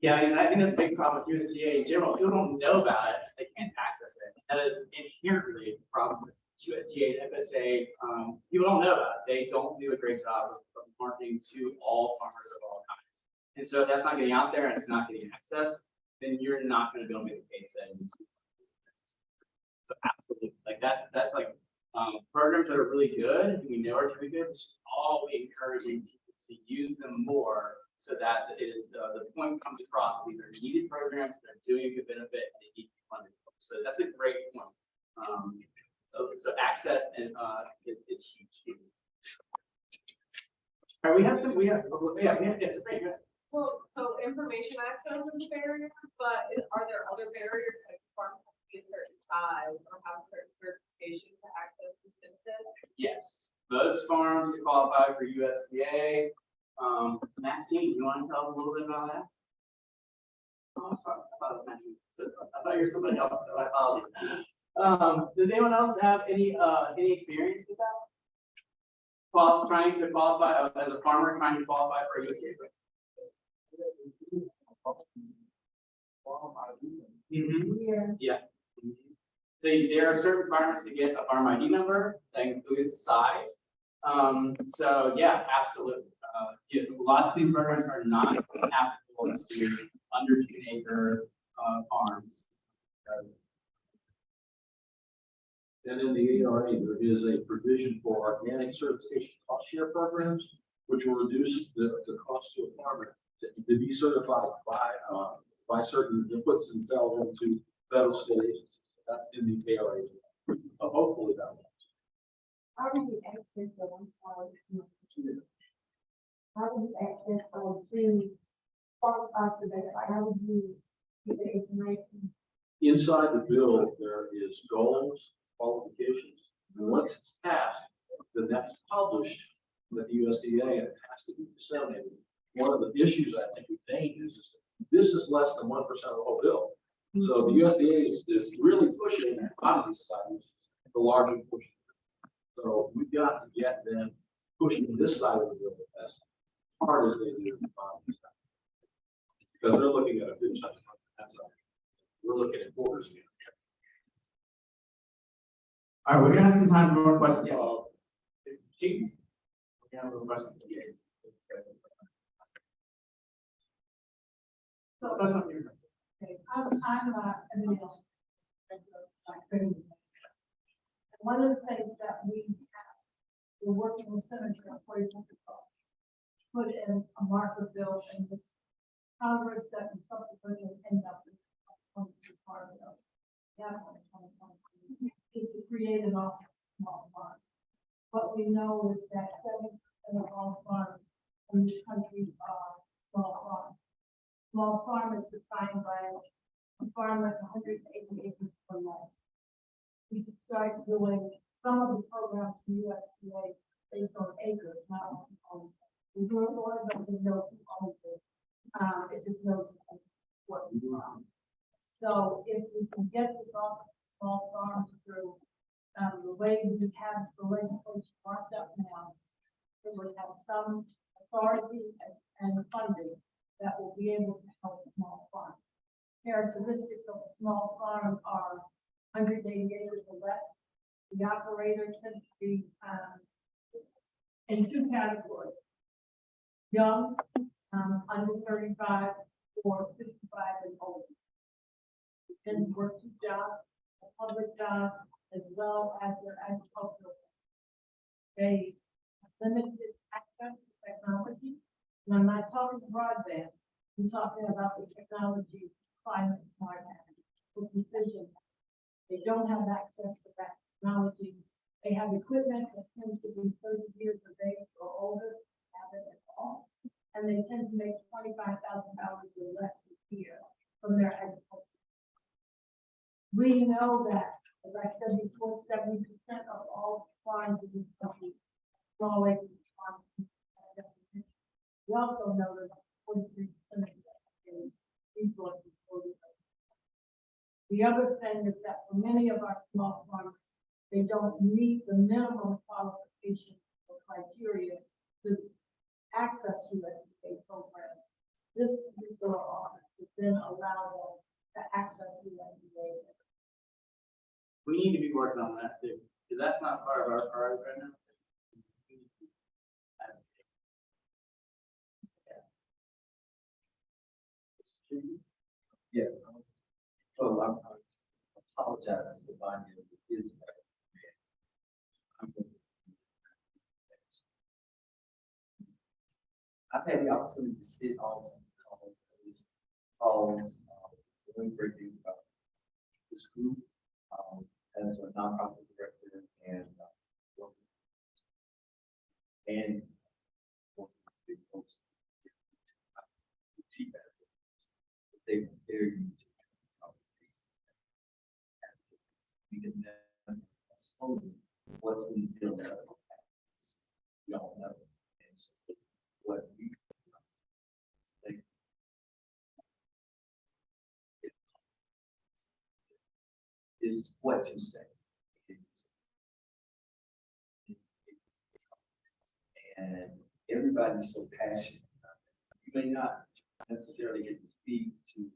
Speaker 1: Yeah, I mean, I think that's a big problem with USDA in general. People don't know about it, they can't access it. That is inherently a problem with USDA and FSA. People don't know about it. They don't do a great job of marketing to all farmers of all kinds. And so if that's not getting out there and it's not getting accessed, then you're not going to be able to make a case that it needs to be. So absolutely, like that's like programs that are really good, and we know are really good, just always encouraging people to use them more so that it is the point comes across. These are needed programs, they're doing a good benefit, and they need to be funded. So that's a great point. So access and is huge. All right, we have it's great.
Speaker 9: well, so information access is a barrier, but are there other barriers like farms have to be a certain size or have a certain certification to access these benefits?
Speaker 1: Yes, those farms qualify for USDA. Maxine, you want to tell us a little bit about that? Oh, I'm sorry, I thought it was Maxine. I thought you were somebody else. So I apologize. Does anyone else have any experience with that? Trying to qualify as a farmer, trying to qualify for a USDA grant? Yeah. So there are certain requirements to get a farm ID number that includes size. So yeah, absolutely. Lots of these programs are not applicable to under 2 acre farms.
Speaker 8: And in the ARA, there is a provision for organic certification cost share programs, which will reduce the cost to a farmer to be certified by certain inputs and sell them to federal state agencies. That's in the ARA. Hopefully that will.
Speaker 6: How do you access the 1,000? How do you access to qualify for that? How would you get the information?
Speaker 8: Inside the bill, there is goals, qualifications. And once it's passed, then that's published with the USDA and it has to be disseminated. One of the issues I think we named is this is less than 1% of the whole bill. So the USDA is really pushing out of these studies the larger portion. So we've got to get them pushing this side of the bill as hard as they do on this side. Because they're looking at a big chunk of that side. We're looking at quarters again.
Speaker 1: All right, we're gonna have some time for more questions. Chief? We're gonna have a question. Discussion on your-
Speaker 6: Okay, I'm Emily. One of the things that we have, we're working with Senator Poison to put in a marker bill in this Congress that will subsequently end up in part of the is to create an office of small farms. What we know is that 70% of all farms in this country are small farms. Small farm is defined by a farm that's 180 acres or less. We could start doing some of the programs from USDA based on acres, not on. We do a lot of them, we know who owns it. It just knows what we want. So if we can get this off small farms through, the way we have the legislation marked up now, it would have some authority and funding that will be able to help small farms. Characteristics of a small farm are 180 acres or less. The operator tends to be in two categories: young, under 35, or 55 and older. They tend to work two jobs, a public job as well as their agricultural. They have limited access to technology. And I'm not talking broadband. I'm talking about the technology, climate smart with precision. They don't have access to that technology. They have equipment that tends to be 30 years of age or older, have it at all. And they tend to make $25,000 or less a year from their agriculture. We know that, as I said before, 70% of all farms in this country, small acres farms. We also know that 43% of the resources for the. The other thing is that for many of our small farmers, they don't meet the minimum qualifications or criteria to access USDA programs. This particular office would then allow them to access USDA.
Speaker 1: We need to be working on that too, because that's not part of our priority right now.
Speaker 10: Yeah. So I apologize, Lavonia is. I've had the opportunity to sit on some calls, doing great things about this group, as a nonprofit director and working with big folks. They were very unique. We can slowly what's in the field that we all know. And so what we think is what to say. And everybody's so passionate. You may not necessarily get to speak to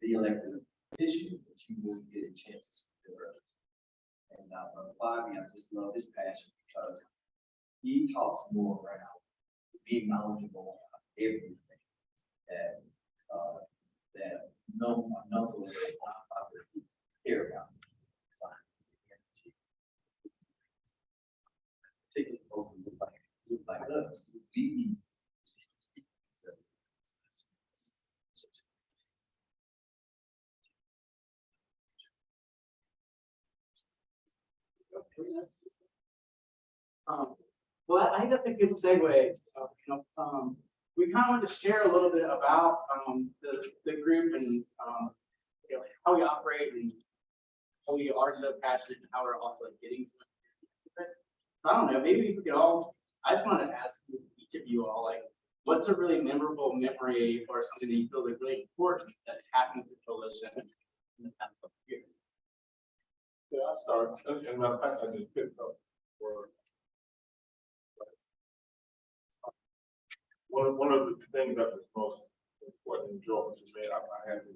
Speaker 10: the elected official, but you will get a chance to speak to others. And Bobby, I just love his passion because he talks more around being knowledgeable about everything that no nonprofit care about. Particularly folks who look like us, we need to speak to themselves.
Speaker 1: Well, I think that's a good segue. We kind of want to share a little bit about the group and how we operate and how we are so passionate and how we're also getting so much. So I don't know, maybe we could all. I just wanted to ask each of you all, like, what's a really memorable memory or something that you feel like really important that's happened to the coalition in the past couple of years?
Speaker 2: Yeah, I'll start, and matter of fact, I just picked up for. One of the things that was most important in Georgia to me, I had to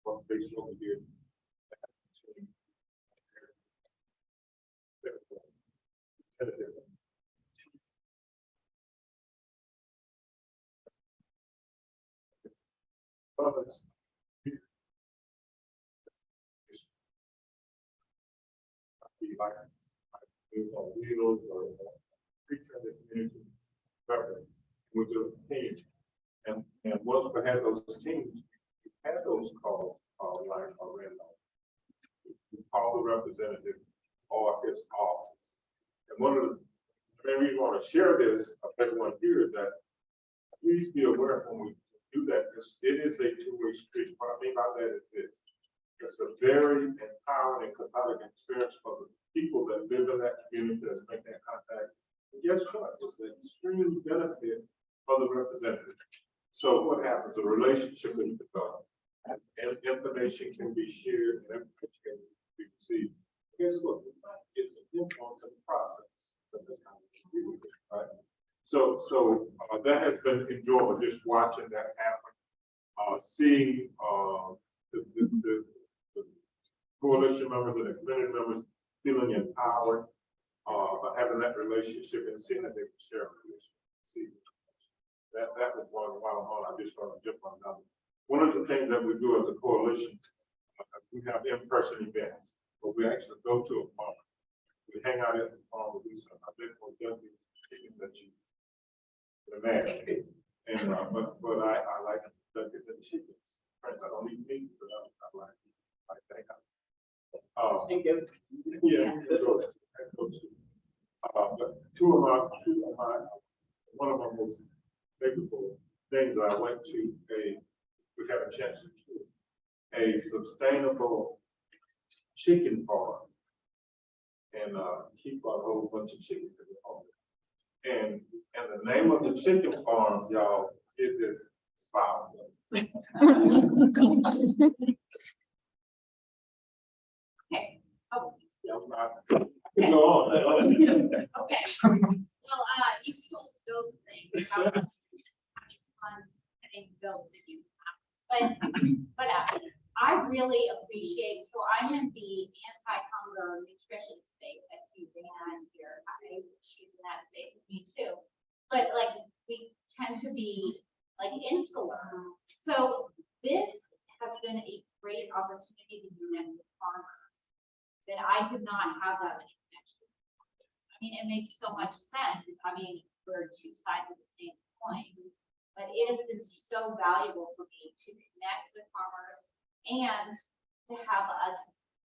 Speaker 2: on Facebook here this. Be like, wheels or creature in the community, whatever, with the team. And once we had those teams, we had those calls, like already. We call the representative or his office. And one of the, maybe we want to share this, everyone here, is that please be aware when we do that, it is a two-way street. What I mean by that is this. It's a very empowering and cathartic experience for the people that live in that community that make that contact. And guess what? It's an extreme benefit for the representative. So what happens? A relationship is developed, and information can be shared, and information can be received. Guess what? It's an influence in the process of this kind of community, right? So that has been enjoyable, just watching that happen, seeing the coalition members and the community members feeling empowered by having that relationship and seeing that they can share information. See, that was one while I just want to jump on another. One of the things that we do as a coalition, we have in-person events, but we actually go to a farm. We hang out at the farm, we do some identical chicken that you can imagine. And but I like turkeys and chickens. I don't eat meat, but I like that. Yeah. But one of my most favorite things I went to we had a chance to do a sustainable chicken farm and keep a whole bunch of chickens in the home. And the name of the chicken farm, y'all, is Fowl.
Speaker 3: Okay. Oh,
Speaker 2: Go on.
Speaker 3: okay. Well, you stole those things. I was having fun getting those if you but I really appreciate, so I'm in the anti-hunger nutrition space. I see Dana here. She's in that space with me too. But like, we tend to be like insular. So this has been a great opportunity to connect with farmers that I did not have that many connections. I mean, it makes so much sense. I mean, we're two sides of the same coin, but it has been so valuable for me to connect with farmers and to have us,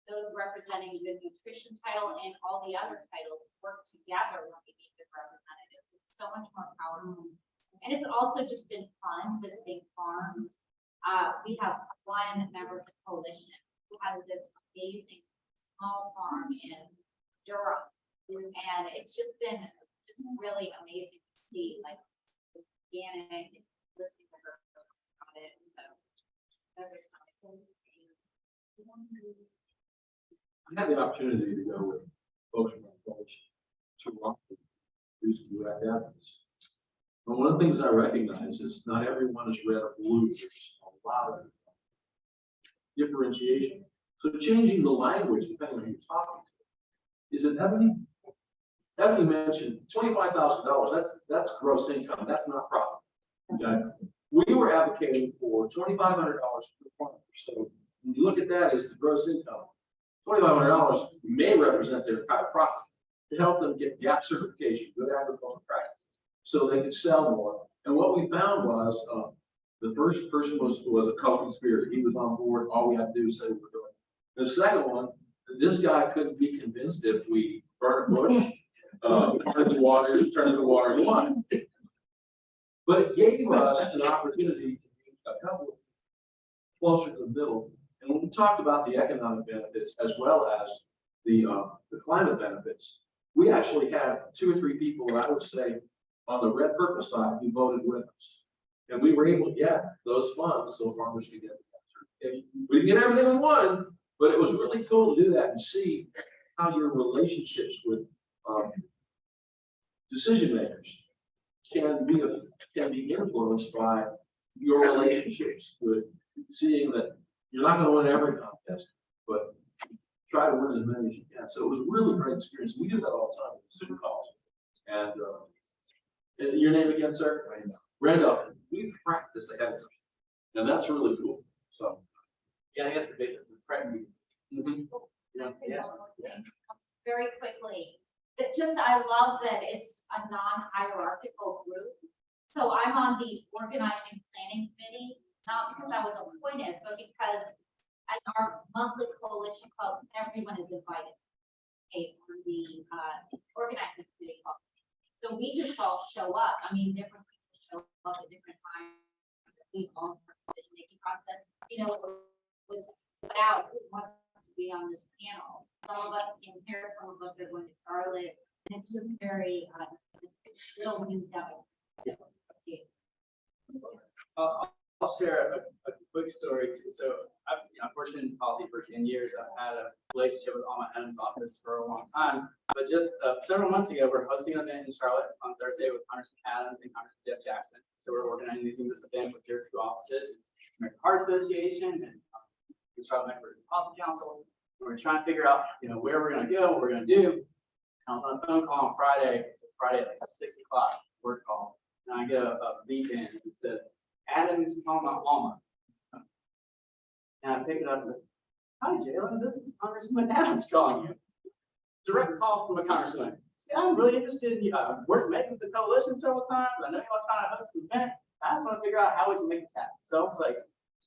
Speaker 3: those representing the nutrition title and all the other titles, work together when we meet with representatives. It's so much more powerful. And it's also just been fun visiting farms. We have one member of the coalition who has this amazing small farm in Durham. And it's just been really amazing to see, like, organic, listening to her about it. So those are some things.
Speaker 8: I had the opportunity to go with folks from my college to walk the Advocacy. And one of the things I recognize is not everyone is red or blue. There's a lot of differentiation. So changing the language, depending on who you're talking to, is it Ebony? Ebony mentioned $25,000. That's gross income. That's not profit. Okay. We were advocating for $2,500 per farmer. So when you look at that as the gross income, $2,500 may represent their profit to help them get GAP certification, good agricultural practice, so they could sell more. And what we found was the first person was a co-conspirator. He was on board. All we had to do was say what we're doing. The second one, this guy couldn't be convinced if we burn a bush, turn the water to wine. But it gave us an opportunity to meet a couple closer to the middle. And when we talked about the economic benefits as well as the climate benefits, we actually had 2 or 3 people that I would say on the red purple side who voted with us. And we were able to get those funds so farmers could get the certification. We didn't get everything we wanted, but it was really cool to do that and see how your relationships with decision makers can be influenced by your relationships with seeing that you're not going to win every contest, but try to win as many as you can. So it was a really great experience. We do that all the time with super calls. And your name again, sir? Randolph. We practice ahead of time, and that's really cool.
Speaker 1: Yeah, I guess the basic, the prep meetings. Yeah.
Speaker 3: Very quickly. That just, I love that it's a non-hierarchical group. So I'm on the organizing planning committee, not because I was appointed, but because at our monthly coalition club, everyone is invited. Okay, for the organizing committee club. So we just all show up. I mean, different people show up at different times. We all decision-making process, you know, was put out who wants to be on this panel. Some of us came here, some of us are going to Charlotte, and it's just very, real new demo.
Speaker 1: I'll share a quick story. So I've worked in policy for 10 years. I've had a relationship with Alma Adams' office for a long time. But just several months ago, we're hosting an event in Charlotte on Thursday with Congressman Adams and Congressman Jeff Jackson. So we're organizing this event with their two offices, American Heart Association and the Charlotte Methodist Policy Council. We're trying to figure out, where we're going to go, what we're going to do. And I was on a phone call on Friday. It's Friday at like 6 o'clock, work call. And I get a beep in and it says, Adams calling about Alma. And I pick it up and say, hi, Jaylen, this is Congressman Adams calling you. Direct call from a congressman. See, I'm really interested in we're making the coalition several times. I know you're trying to host an event. I just want to figure out how we can make this happen. So it's like,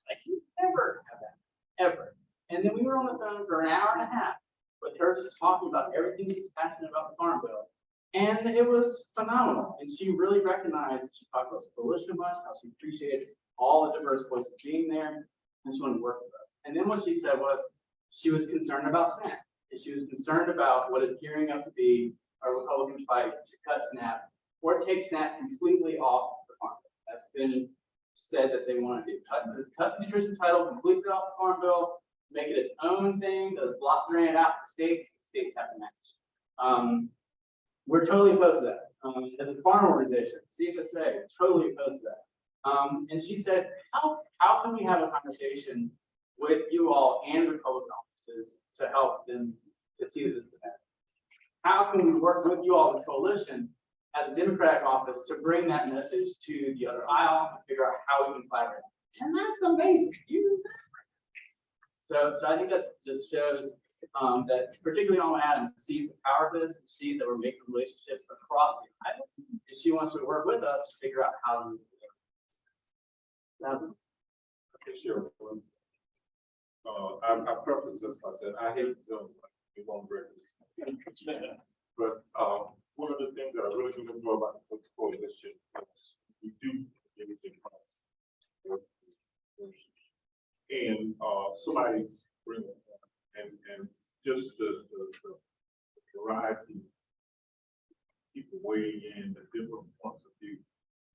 Speaker 1: I can never have that, ever. And then we were on the phone for an hour and a half with her just talking about everything she's passionate about the Farm Bill. And it was phenomenal. And she really recognized, she talked about the coalition a bunch, how she appreciated all the diverse voices being there, and she wanted to work with us. And then what she said was, she was concerned about SNAP. And she was concerned about what is gearing up to be a Republican fight to cut SNAP or take SNAP completely off the Farm Bill. That's been said that they want to do. Cut the nutrition title completely off the Farm Bill, make it its own thing, the block grant out for states have to match. We're totally opposed to that. As a farm organization, CFSA, totally opposed to that. And she said, how can we have a conversation with you all and Republican offices to help them to see this event? How can we work with you all, the coalition, as a Democratic office to bring that message to the other aisle and figure out how we can collaborate? And that's amazing. So I think that just shows that particularly Alma Adams sees the power of this, sees that we're making relationships across the aisle, and she wants to work with us to figure out how to do it.
Speaker 2: Okay, sure. I preface this by saying I hate Zoom. We won't break this. But one of the things that I really do enjoy about the coalition is we do everything else. And somebody bring it and just the variety of people weighing in the different points of view.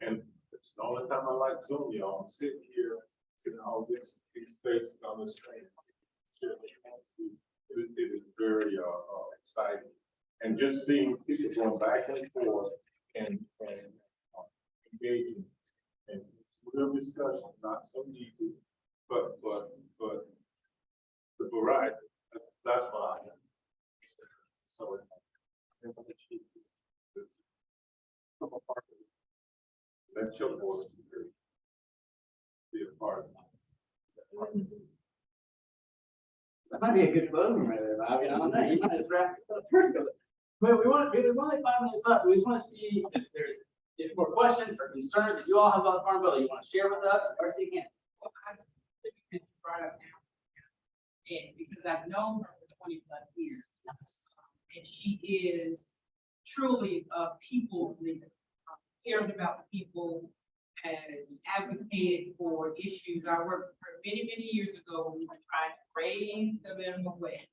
Speaker 2: And it's the only time I like Zoom, y'all. I'm sitting here, sitting all these spaces on the screen. It is very exciting. And just seeing people going back and forth and engaging and real discussion, not so easy, but the variety. That's why. So let your voice be a part of it.
Speaker 1: That might be a good closing right there, Bobby. I don't know. You might just wrap this up pretty good. But we're only 5 minutes left. We just want to see if more questions or concerns that you all have about the Farm Bill that you want to share with us, or see you can.
Speaker 6: Well, I just think it's brought up now. And because I've known her for 20+ years. And she is truly a people leader, cares about the people and advocated for issues. I worked for many years ago when we were trying to raise the minimum wage.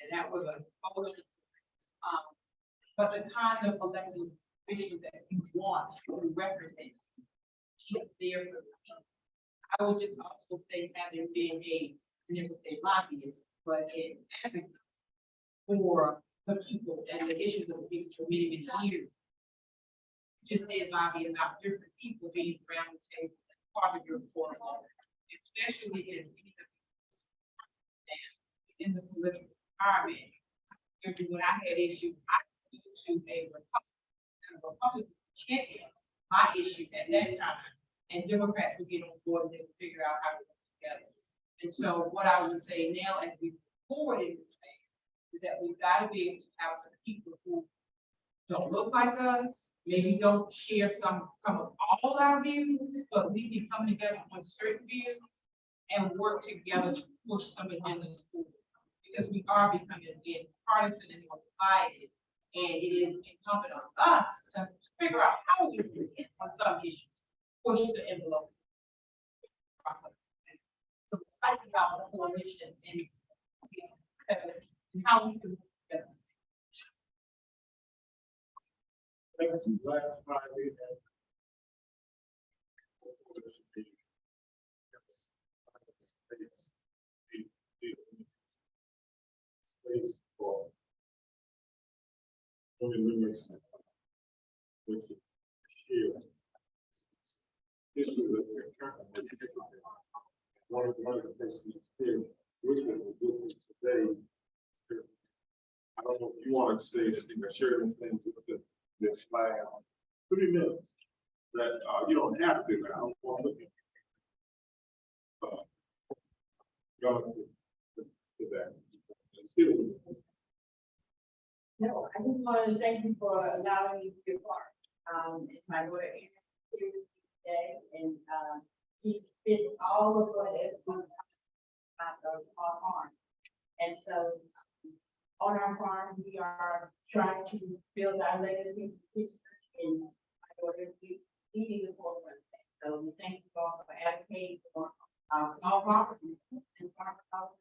Speaker 6: And that was a motion. But the kind of elected official that you want to represent, she's there for the people. I would just also say, having been a, I never say lobbyist, but an advocate for the people and the issues of the people for many years. Just say lobby about different people being around the table, part of your forum, especially in the political environment. When I had issues, I went to a Republican champion my issues at that time, and Democrats would get on board and figure out how to work together.
Speaker 11: And so what I would say now, as we move forward in this space, is that we've got to be able to have some people who don't look like us, maybe don't share some of all our views, but we can come together on certain views and work together to push some agendas forward. Because we are becoming again partisan and more divided, and it is incumbent on us to figure out how we can get on some issues, push the envelope. So excited about the coalition and how we can work together.
Speaker 2: Thanks, Black Friday. Space for women, which is here. Issue that we're currently, one of the persons here, which is today. I don't know if you want to say anything or share anything with this flag. 3 minutes. That you don't have to now. Go to that. Still.
Speaker 6: No, I just want to thank you for allowing me to be a part. It's my daughter Erin here today, and she fits all of what everyone about our farm. And so on our farm, we are trying to build our legacy history, and my daughter is leading the forefront. So we thank you all for advocating for our small farmers and farmers.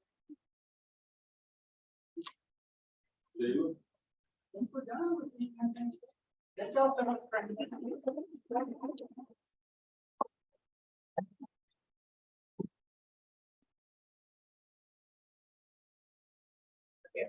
Speaker 2: Jaylen?
Speaker 6: I think we're done with the consensus. That's all so much.
Speaker 11: Yeah.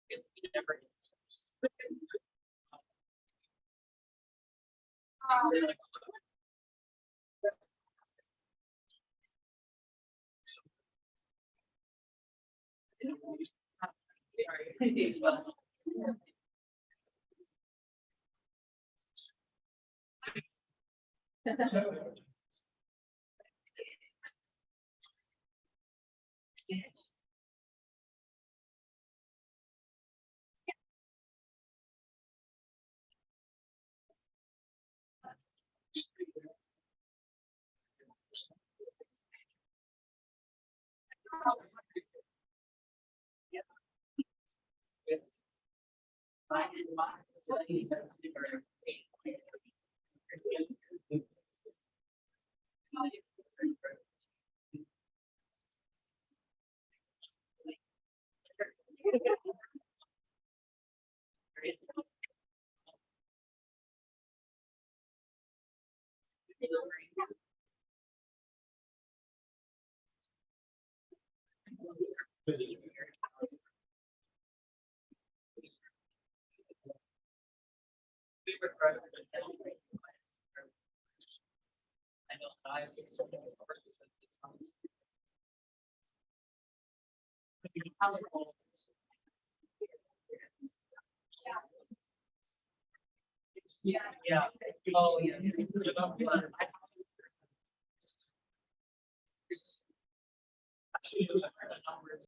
Speaker 11: It's never. Yeah, yeah. Oh, yeah. Actually, it was a